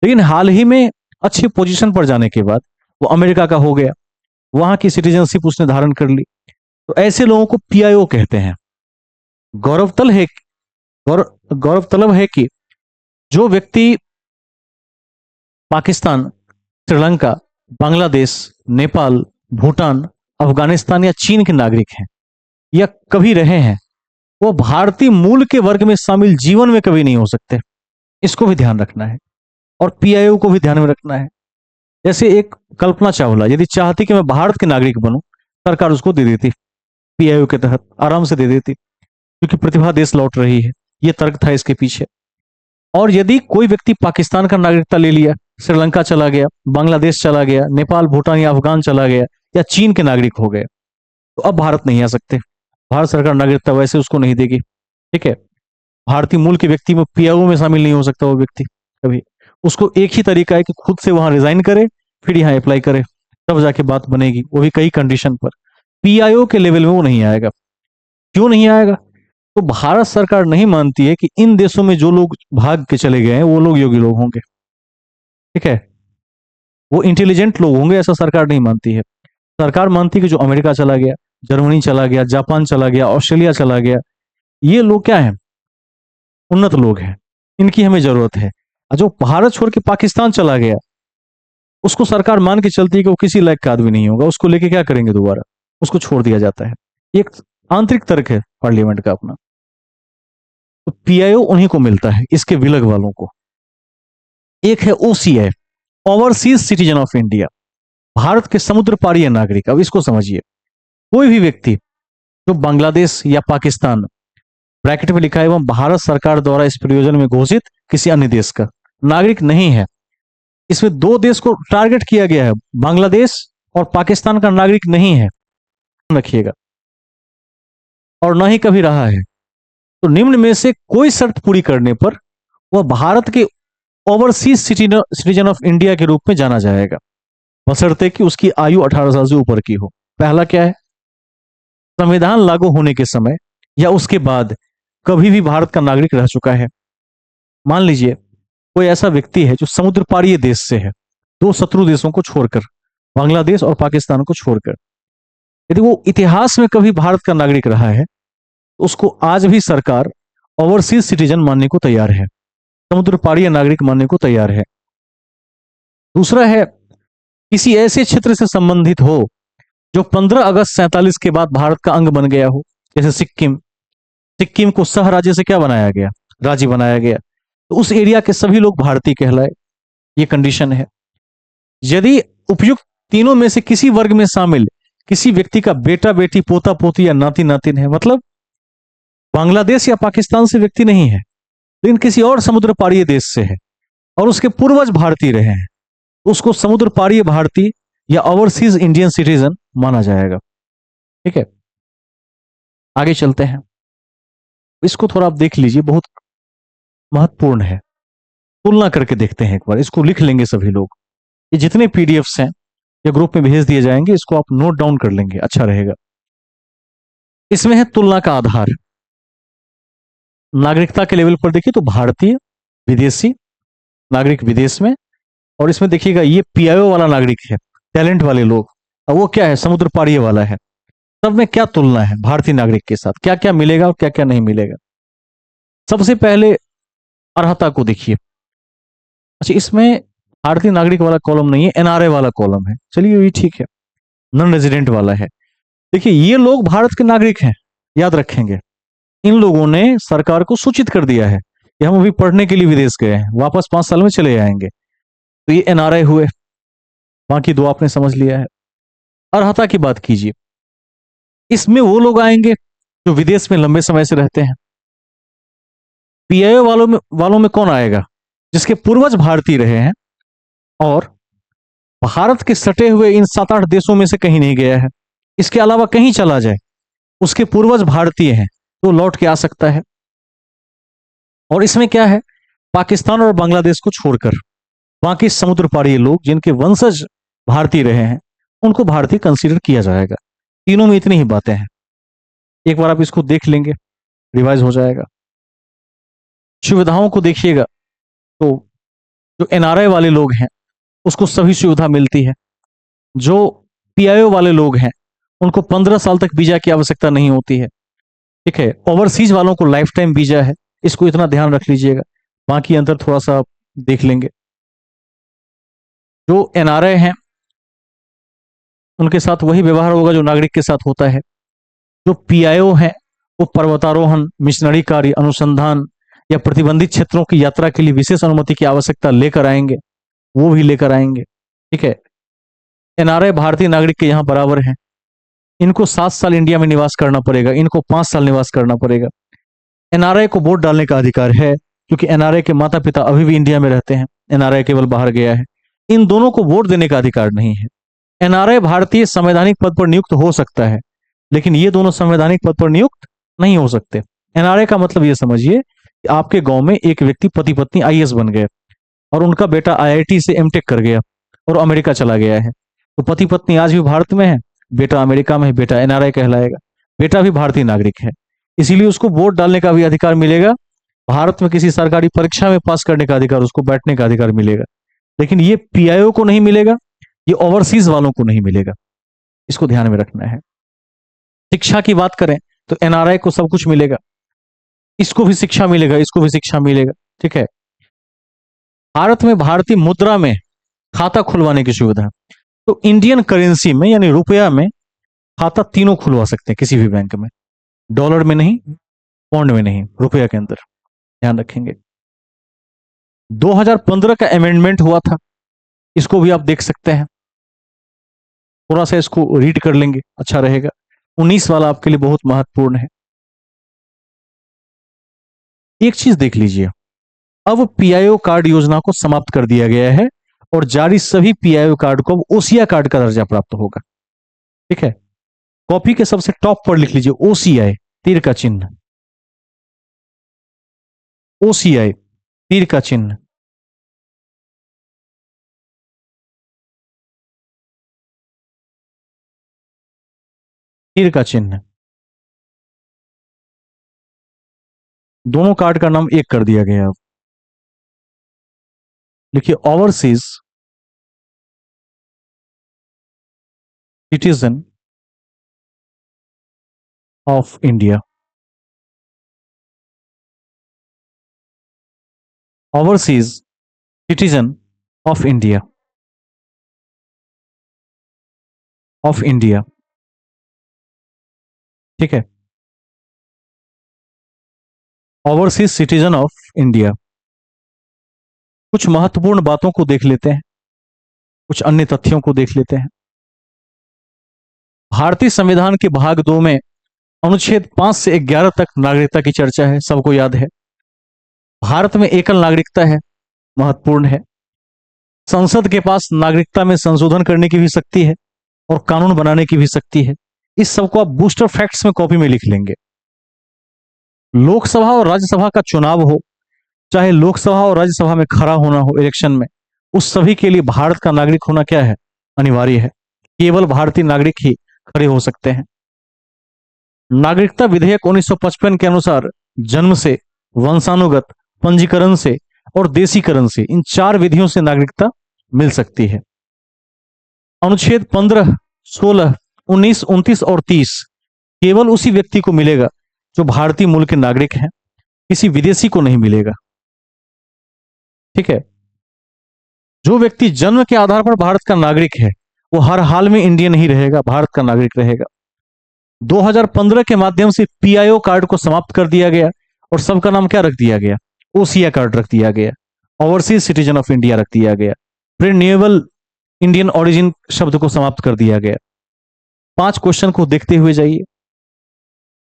लेकिन हाल ही में अच्छी पोजीशन पर जाने के बाद वो अमेरिका का हो गया, वहां की सिटीजनशिप उसने धारण कर ली। तो ऐसे लोगों को पीआईओ कहते हैं। गौरवतल है गौरव तलब है कि जो व्यक्ति पाकिस्तान, श्रीलंका, बांग्लादेश, नेपाल, भूटान, अफगानिस्तान या चीन के नागरिक हैं या कभी रहे हैं, वो भारतीय मूल के वर्ग में शामिल जीवन में कभी नहीं हो सकते। इसको भी ध्यान रखना है और पीआईओ को भी ध्यान में रखना है। जैसे एक कल्पना चावला यदि चाहती कि मैं भारत के नागरिक बनूं, सरकार उसको दे देती, पीआईओ के तहत आराम से दे देती, क्योंकि प्रतिभा देश लौट रही है, ये तर्क था इसके पीछे। और यदि कोई व्यक्ति पाकिस्तान का नागरिकता ले लिया, श्रीलंका चला गया, बांग्लादेश चला गया, नेपाल, भूटान या अफगान चला गया या चीन के नागरिक हो गए, तो अब भारत नहीं आ सकते। भारत सरकार नागरिकता वैसे उसको नहीं देगी। ठीक है, भारतीय मूल के व्यक्ति में पीआईओ में शामिल नहीं हो सकता वो व्यक्ति कभी। उसको एक ही तरीका है कि खुद से वहां रिजाइन करे, फिर यहाँ अप्लाई करे, तब जाके बात बनेगी, वो भी कई कंडीशन पर। पीआईओ के लेवल में वो नहीं आएगा। क्यों नहीं आएगा? तो भारत सरकार नहीं मानती है कि इन देशों में जो लोग भाग के चले गए हैं वो लोग योग्य लोग होंगे। ठीक है, वो इंटेलिजेंट लोग होंगे, ऐसा सरकार नहीं मानती है। सरकार मानती है कि जो अमेरिका चला गया, जर्मनी चला गया, जापान चला गया, ऑस्ट्रेलिया चला गया, ये लोग क्या है? उन्नत लोग हैं, इनकी हमें जरूरत है। और जो भारत छोड़ के पाकिस्तान चला गया, उसको सरकार मान के चलती है कि वो किसी लायक का आदमी नहीं होगा, उसको लेके क्या करेंगे दोबारा, उसको छोड़ दिया जाता है। एक आंतरिक तर्क है पार्लियामेंट का अपना। तो पीआईओ उन्हीं को मिलता है, इसके विलग वालों को। एक है OCI, overseas citizen of India, Bharat के समुद्र पारीय नागरिक। अब इसको समझिए, कोई भी व्यक्ति जो बांग्लादेश या पाकिस्तान, ब्रैकेट में लिखा है एवं भारत सरकार द्वारा इस प्रयोजन में घोषित किसी अन्य देश का नागरिक नहीं है। इसमें दो देश को टारगेट किया गया है, बांग्लादेश और पाकिस्तान का नागरिक नहीं है, रखिएगा, और न ही कभी रहा है। तो निम्न में से कोई शर्त पूरी करने पर वह भारत के ओवरसीज सिटीजन ऑफ इंडिया के रूप में जाना जाएगा, बशर्ते कि उसकी आयु 18 साल से ऊपर की हो। पहला क्या है? संविधान लागू होने के समय या उसके बाद कभी भी भारत का नागरिक रह चुका है। मान लीजिए कोई ऐसा व्यक्ति है जो समुद्र पारीय देश से है, दो शत्रु देशों को छोड़कर, बांग्लादेश और पाकिस्तान को छोड़कर, यदि वो इतिहास में कभी भारत का नागरिक रहा है, तो उसको आज भी सरकार ओवरसीज सिटीजन मानने को तैयार है, समुद्र पारीय नागरिक मानने को तैयार है। दूसरा है, किसी ऐसे क्षेत्र से संबंधित हो जो 15 अगस्त 47 के बाद भारत का अंग बन गया हो, जैसे सिक्किम। सिक्किम को सह राज्य से क्या बनाया गया? राज्य बनाया गया। तो उस एरिया के सभी लोग भारतीय कहलाए, ये कंडीशन है। यदि उपयुक्त तीनों में से किसी वर्ग में शामिल किसी व्यक्ति का बेटा, बेटी, पोता, पोती या नाती, नातिन है, मतलब बांग्लादेश या पाकिस्तान से व्यक्ति नहीं है, लेकिन किसी और समुद्र पारीय देश से है और उसके पूर्वज भारतीय रहे हैं, उसको समुद्र पारीय भारतीय या ओवरसीज इंडियन सिटीजन माना जाएगा। ठीक है, आगे चलते हैं। इसको थोड़ा आप देख लीजिए, बहुत महत्वपूर्ण है। तुलना करके देखते हैं एक बार, इसको लिख लेंगे सभी लोग। ये जितने पीडीएफ्स हैं या ग्रुप में भेज दिए जाएंगे, इसको आप नोट डाउन कर लेंगे, अच्छा रहेगा। इसमें है तुलना का आधार। नागरिकता के लेवल पर देखिए तो भारतीय, विदेशी, नागरिक विदेश में, और इसमें देखिएगा ये पीआईओ वाला नागरिक है, टैलेंट वाले लोग, और वो क्या है? समुद्र पारीय वाला है। सब में क्या तुलना है भारतीय नागरिक के साथ, क्या क्या मिलेगा और क्या क्या नहीं मिलेगा। सबसे पहले अर्हता को देखिए। अच्छा, इसमें भारतीय नागरिक वाला कॉलम नहीं है, एनआरए वाला कॉलम है। चलिए ये ठीक है, नॉन रेजिडेंट वाला है। देखिए ये लोग भारत के नागरिक हैं, याद रखेंगे। इन लोगों ने सरकार को सूचित कर दिया है कि हम अभी पढ़ने के लिए विदेश गए हैं, वापस 5 साल में चले आएंगे, तो ये एनआरआई हुए। बाकी दो आपने समझ लिया है। अर्हता की बात कीजिए, इसमें वो लोग आएंगे जो विदेश में लंबे समय से रहते हैं। पीआईओ वालों में कौन आएगा? जिसके पूर्वज भारतीय रहे हैं और भारत के सटे हुए इन 7-8 देशों में से कहीं नहीं गया है, इसके अलावा कहीं चला जाए, उसके पूर्वज भारतीय हैं तो लौट के आ सकता है। और इसमें क्या है? पाकिस्तान और बांग्लादेश को छोड़कर बाकी समुद्र पारीय लोग जिनके वंशज भारतीय रहे हैं, उनको भारतीय कंसीडर किया जाएगा। तीनों में इतनी ही बातें हैं, एक बार आप इसको देख लेंगे, रिवाइज हो जाएगा। सुविधाओं को देखिएगा तो जो एनआरआई वाले लोग हैं उसको सभी सुविधा मिलती है। जो पीआईओ वाले लोग हैं उनको 15 साल तक वीजा की आवश्यकता नहीं होती है। ठीक है, ओवरसीज वालों को लाइफ टाइम वीजा है, इसको इतना ध्यान रख लीजिएगा। बाकी अंतर थोड़ा सा देख लेंगे। जो एनआरआई हैं उनके साथ वही व्यवहार होगा जो नागरिक के साथ होता है। जो पीआईओ हैं वो पर्वतारोहण, मिशनरी कार्य, अनुसंधान या प्रतिबंधित क्षेत्रों की यात्रा के लिए विशेष अनुमति की आवश्यकता लेकर आएंगे, वो भी लेकर आएंगे। ठीक है, एनआरआई भारतीय नागरिक के यहाँ बराबर हैं। इनको 7 साल इंडिया में निवास करना पड़ेगा, इनको 5 साल निवास करना पड़ेगा। एनआरआई को वोट डालने का अधिकार है क्योंकि एनआरआई के माता पिता अभी भी इंडिया में रहते हैं, एनआरआई केवल बाहर गया है। इन दोनों को वोट देने का अधिकार नहीं है। एनआरआई भारतीय संवैधानिक पद पर नियुक्त हो सकता है, लेकिन ये दोनों संवैधानिक पद पर नियुक्त नहीं हो सकते। एनआरआई का मतलब ये समझिए कि आपके गांव में एक व्यक्ति पति पत्नी आईएएस बन गए और उनका बेटा आईआईटी से एमटेक कर गया और अमेरिका चला गया है, तो पति पत्नी आज भी भारत में है, बेटा अमेरिका में है, बेटा एनआरआई कहलाएगा। बेटा भी भारतीय नागरिक है, इसीलिए उसको वोट डालने का भी अधिकार मिलेगा। भारत में किसी सरकारी परीक्षा में पास करने का अधिकार, उसको बैठने का अधिकार मिलेगा। लेकिन ये पीआईओ को नहीं मिलेगा, ये ओवरसीज वालों को नहीं मिलेगा। इसको ध्यान में रखना है। शिक्षा की बात करें तो एनआरआई को सब कुछ मिलेगा, इसको भी शिक्षा मिलेगा, इसको भी शिक्षा मिलेगा। ठीक है, भारत में भारतीय मुद्रा में खाता खुलवाने की सुविधा, तो इंडियन करेंसी में यानी रुपया में खाता तीनों खुलवा सकते हैं किसी भी बैंक में। डॉलर में नहीं, पौंड में नहीं, रुपया के अंदर। ध्यान रखेंगे। 2015 का अमेंडमेंट हुआ था, इसको भी आप देख सकते हैं। थोड़ा सा इसको रीड कर लेंगे, अच्छा रहेगा। 19 वाला आपके लिए बहुत महत्वपूर्ण है। एक चीज देख लीजिए, अब पीआईओ कार्ड योजना को समाप्त कर दिया गया है और जारी सभी पीआईओ कार्ड को अब ओसीआई कार्ड का दर्जा प्राप्त होगा। ठीक है, कॉपी के सबसे टॉप पर लिख लीजिए ओसीआई, तीर का चिन्ह, ओसीआई तीर का चिन्ह। तीर का चिन्ह, दोनों कार्ड का नाम एक कर दिया गया। अब लिखिए overseas citizen of India, overseas citizen of India, of India. ठीक है, ओवरसीज सिटीजन ऑफ इंडिया। कुछ महत्वपूर्ण बातों को देख लेते हैं, कुछ अन्य तथ्यों को देख लेते हैं। भारतीय संविधान के भाग 2 में अनुच्छेद 5 से 11 तक नागरिकता की चर्चा है, सबको याद है। भारत में एकल नागरिकता है, महत्वपूर्ण है। संसद के पास नागरिकता में संशोधन करने की भी शक्ति है और कानून बनाने की भी शक्ति है। इस सबको आप बूस्टर फैक्ट्स में कॉपी में लिख लेंगे। लोकसभा और राज्यसभा का चुनाव हो, चाहे लोकसभा और राज्यसभा में खड़ा होना हो इलेक्शन में, उस सभी के लिए भारत का नागरिक होना क्या है, अनिवार्य है। केवल भारतीय नागरिक ही खड़े हो सकते हैं। नागरिकता विधेयक 1955 के अनुसार जन्म से, वंशानुगत, पंजीकरण से और देशीकरण से, इन 4 विधियों से नागरिकता मिल सकती है। अनुच्छेद 15, 16, 19, 29 और 30 केवल उसी व्यक्ति को मिलेगा जो भारतीय मूल के नागरिक हैं, किसी विदेशी को नहीं मिलेगा। ठीक है, जो व्यक्ति जन्म के आधार पर भारत का नागरिक है वो हर हाल में इंडियन ही रहेगा, भारत का नागरिक रहेगा। 2015 के माध्यम से पीआईओ कार्ड को समाप्त कर दिया गया और सबका नाम क्या रख दिया गया, ओसीआई कार्ड रख दिया गया, ओवरसीज सिटीजन ऑफ इंडिया रख दिया गया। रिन्यूएबल इंडियन ओरिजिन शब्द को समाप्त कर दिया गया। 5 क्वेश्चन को देखते हुए जाइए,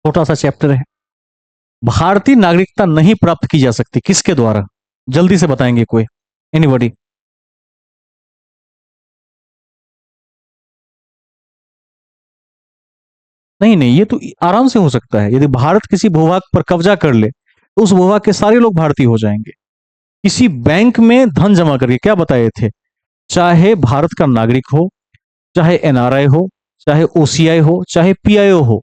छोटा सा चैप्टर है। भारतीय नागरिकता नहीं प्राप्त की जा सकती, किसके द्वारा, जल्दी से बताएंगे कोई, एनीबॉडी? नहीं नहीं, ये तो आराम से हो सकता है। यदि भारत किसी भूभाग पर कब्जा कर ले तो उस भूभाग के सारे लोग भारतीय हो जाएंगे। किसी बैंक में धन जमा करके, क्या बताए थे, चाहे भारत का नागरिक हो, चाहे एनआरआई हो, चाहे ओसीआई हो, चाहे पीआईओ हो,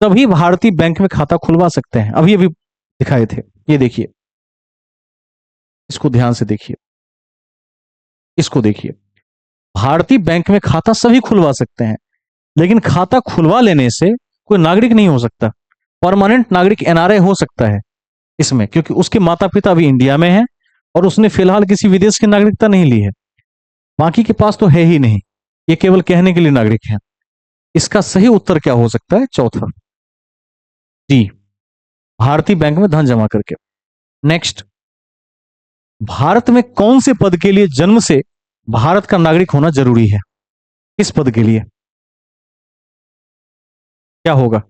तभी भारतीय बैंक में खाता खुलवा सकते हैं। अभी अभी दिखाए थे, ये देखिए। इसको ध्यान से देखिए, इसको देखिए। भारतीय बैंक में खाता सभी खुलवा सकते हैं, लेकिन खाता खुलवा लेने से कोई नागरिक नहीं हो सकता। परमानेंट नागरिक एनआरआई हो सकता है इसमें, क्योंकि उसके माता पिता अभी इंडिया में हैं और उसने फिलहाल किसी विदेश की नागरिकता नहीं ली है। बाकी के पास तो है ही नहीं, ये केवल कहने के लिए नागरिक है। इसका सही उत्तर क्या हो सकता है? चौथा, डी, भारतीय बैंक में धन जमा करके। नेक्स्ट, भारत में कौन से पद के लिए जन्म से भारत का नागरिक होना जरूरी है? किस पद के लिए क्या होगा?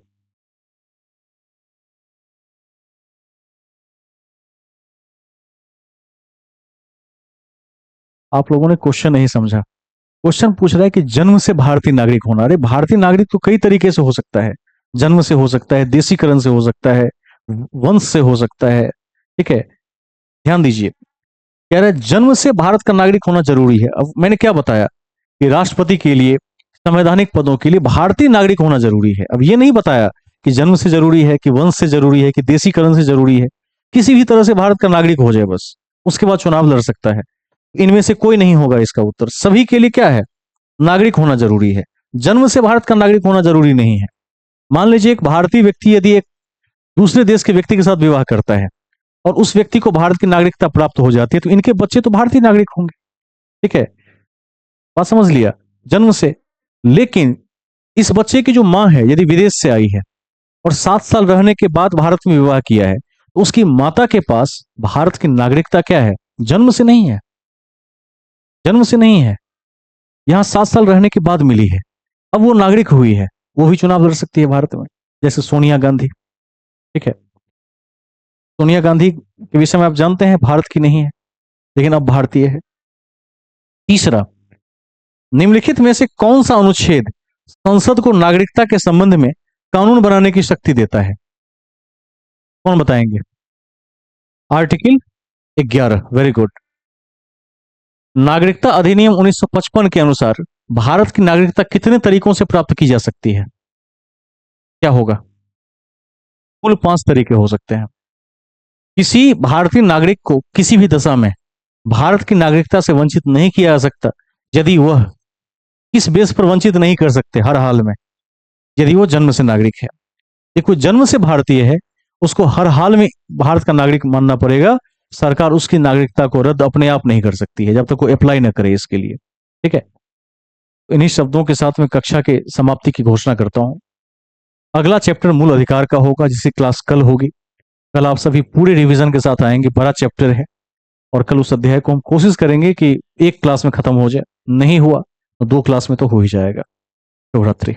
आप लोगों ने क्वेश्चन नहीं समझा। क्वेश्चन पूछ रहा है कि जन्म से भारतीय नागरिक होना। अरे भारतीय नागरिक तो कई तरीके से हो सकता है। जन्म से हो सकता है, देशीकरण से हो सकता है, वंश से हो सकता है। ठीक है, ध्यान दीजिए। कह रहा है जन्म से भारत का नागरिक होना जरूरी है। अब मैंने क्या बताया कि राष्ट्रपति के लिए, संवैधानिक पदों के लिए भारतीय नागरिक होना जरूरी है। अब ये नहीं बताया कि जन्म से जरूरी है, कि वंश से जरूरी है, कि देशीकरण से जरूरी है। किसी भी तरह से भारत का नागरिक हो जाए बस, उसके बाद चुनाव लड़ सकता है। इनमें से कोई नहीं होगा इसका उत्तर। सभी के लिए क्या है? नागरिक होना जरूरी है। जन्म से भारत का नागरिक होना जरूरी नहीं है। मान लीजिए एक भारतीय व्यक्ति यदि एक दूसरे देश के व्यक्ति के साथ विवाह करता है और उस व्यक्ति को भारत की नागरिकता प्राप्त हो जाती है, तो इनके बच्चे तो भारतीय नागरिक होंगे। ठीक है, बात समझ लिया, जन्म से। लेकिन इस बच्चे की जो मां है यदि विदेश से आई है और 7 साल रहने के बाद भारत में विवाह किया है, तो उसकी माता के पास भारत की नागरिकता क्या है? जन्म से नहीं है। जन्म से नहीं है, यहां 7 साल रहने के बाद मिली है। अब वो नागरिक हुई है, वो भी चुनाव लड़ सकती है भारत में, जैसे सोनिया गांधी। ठीक है, सोनिया गांधी के विषय में आप जानते हैं, भारत की नहीं है लेकिन अब भारतीय है। तीसरा, निम्नलिखित में से कौन सा अनुच्छेद संसद को नागरिकता के संबंध में कानून बनाने की शक्ति देता है? कौन बताएंगे? आर्टिकल 11। Very good. नागरिकता अधिनियम 1955 के अनुसार भारत की नागरिकता कितने तरीकों से प्राप्त की जा सकती है? क्या होगा? कुल 5 तरीके हो सकते हैं। किसी भारतीय नागरिक को किसी भी दशा में भारत की नागरिकता से वंचित नहीं किया जा सकता यदि वह किस बेस पर वंचित नहीं कर सकते, हर हाल में, यदि वो जन्म से नागरिक है। यदि कोई जन्म से भारतीय है, उसको हर हाल में भारत का नागरिक मानना पड़ेगा। सरकार उसकी नागरिकता को रद्द अपने आप नहीं कर सकती है जब तक वो अप्लाई ना करे इसके लिए। ठीक है, इन्हीं शब्दों के साथ मैं कक्षा के समाप्ति की घोषणा करता हूं। अगला चैप्टर मूल अधिकार का होगा, जिसकी क्लास कल होगी। कल आप सभी पूरे रिवीजन के साथ आएंगे, बड़ा चैप्टर है, और कल उस अध्याय को हम कोशिश करेंगे कि एक क्लास में खत्म हो जाए। नहीं हुआ तो 2 क्लास में तो हो ही जाएगा। शुभरात्रि।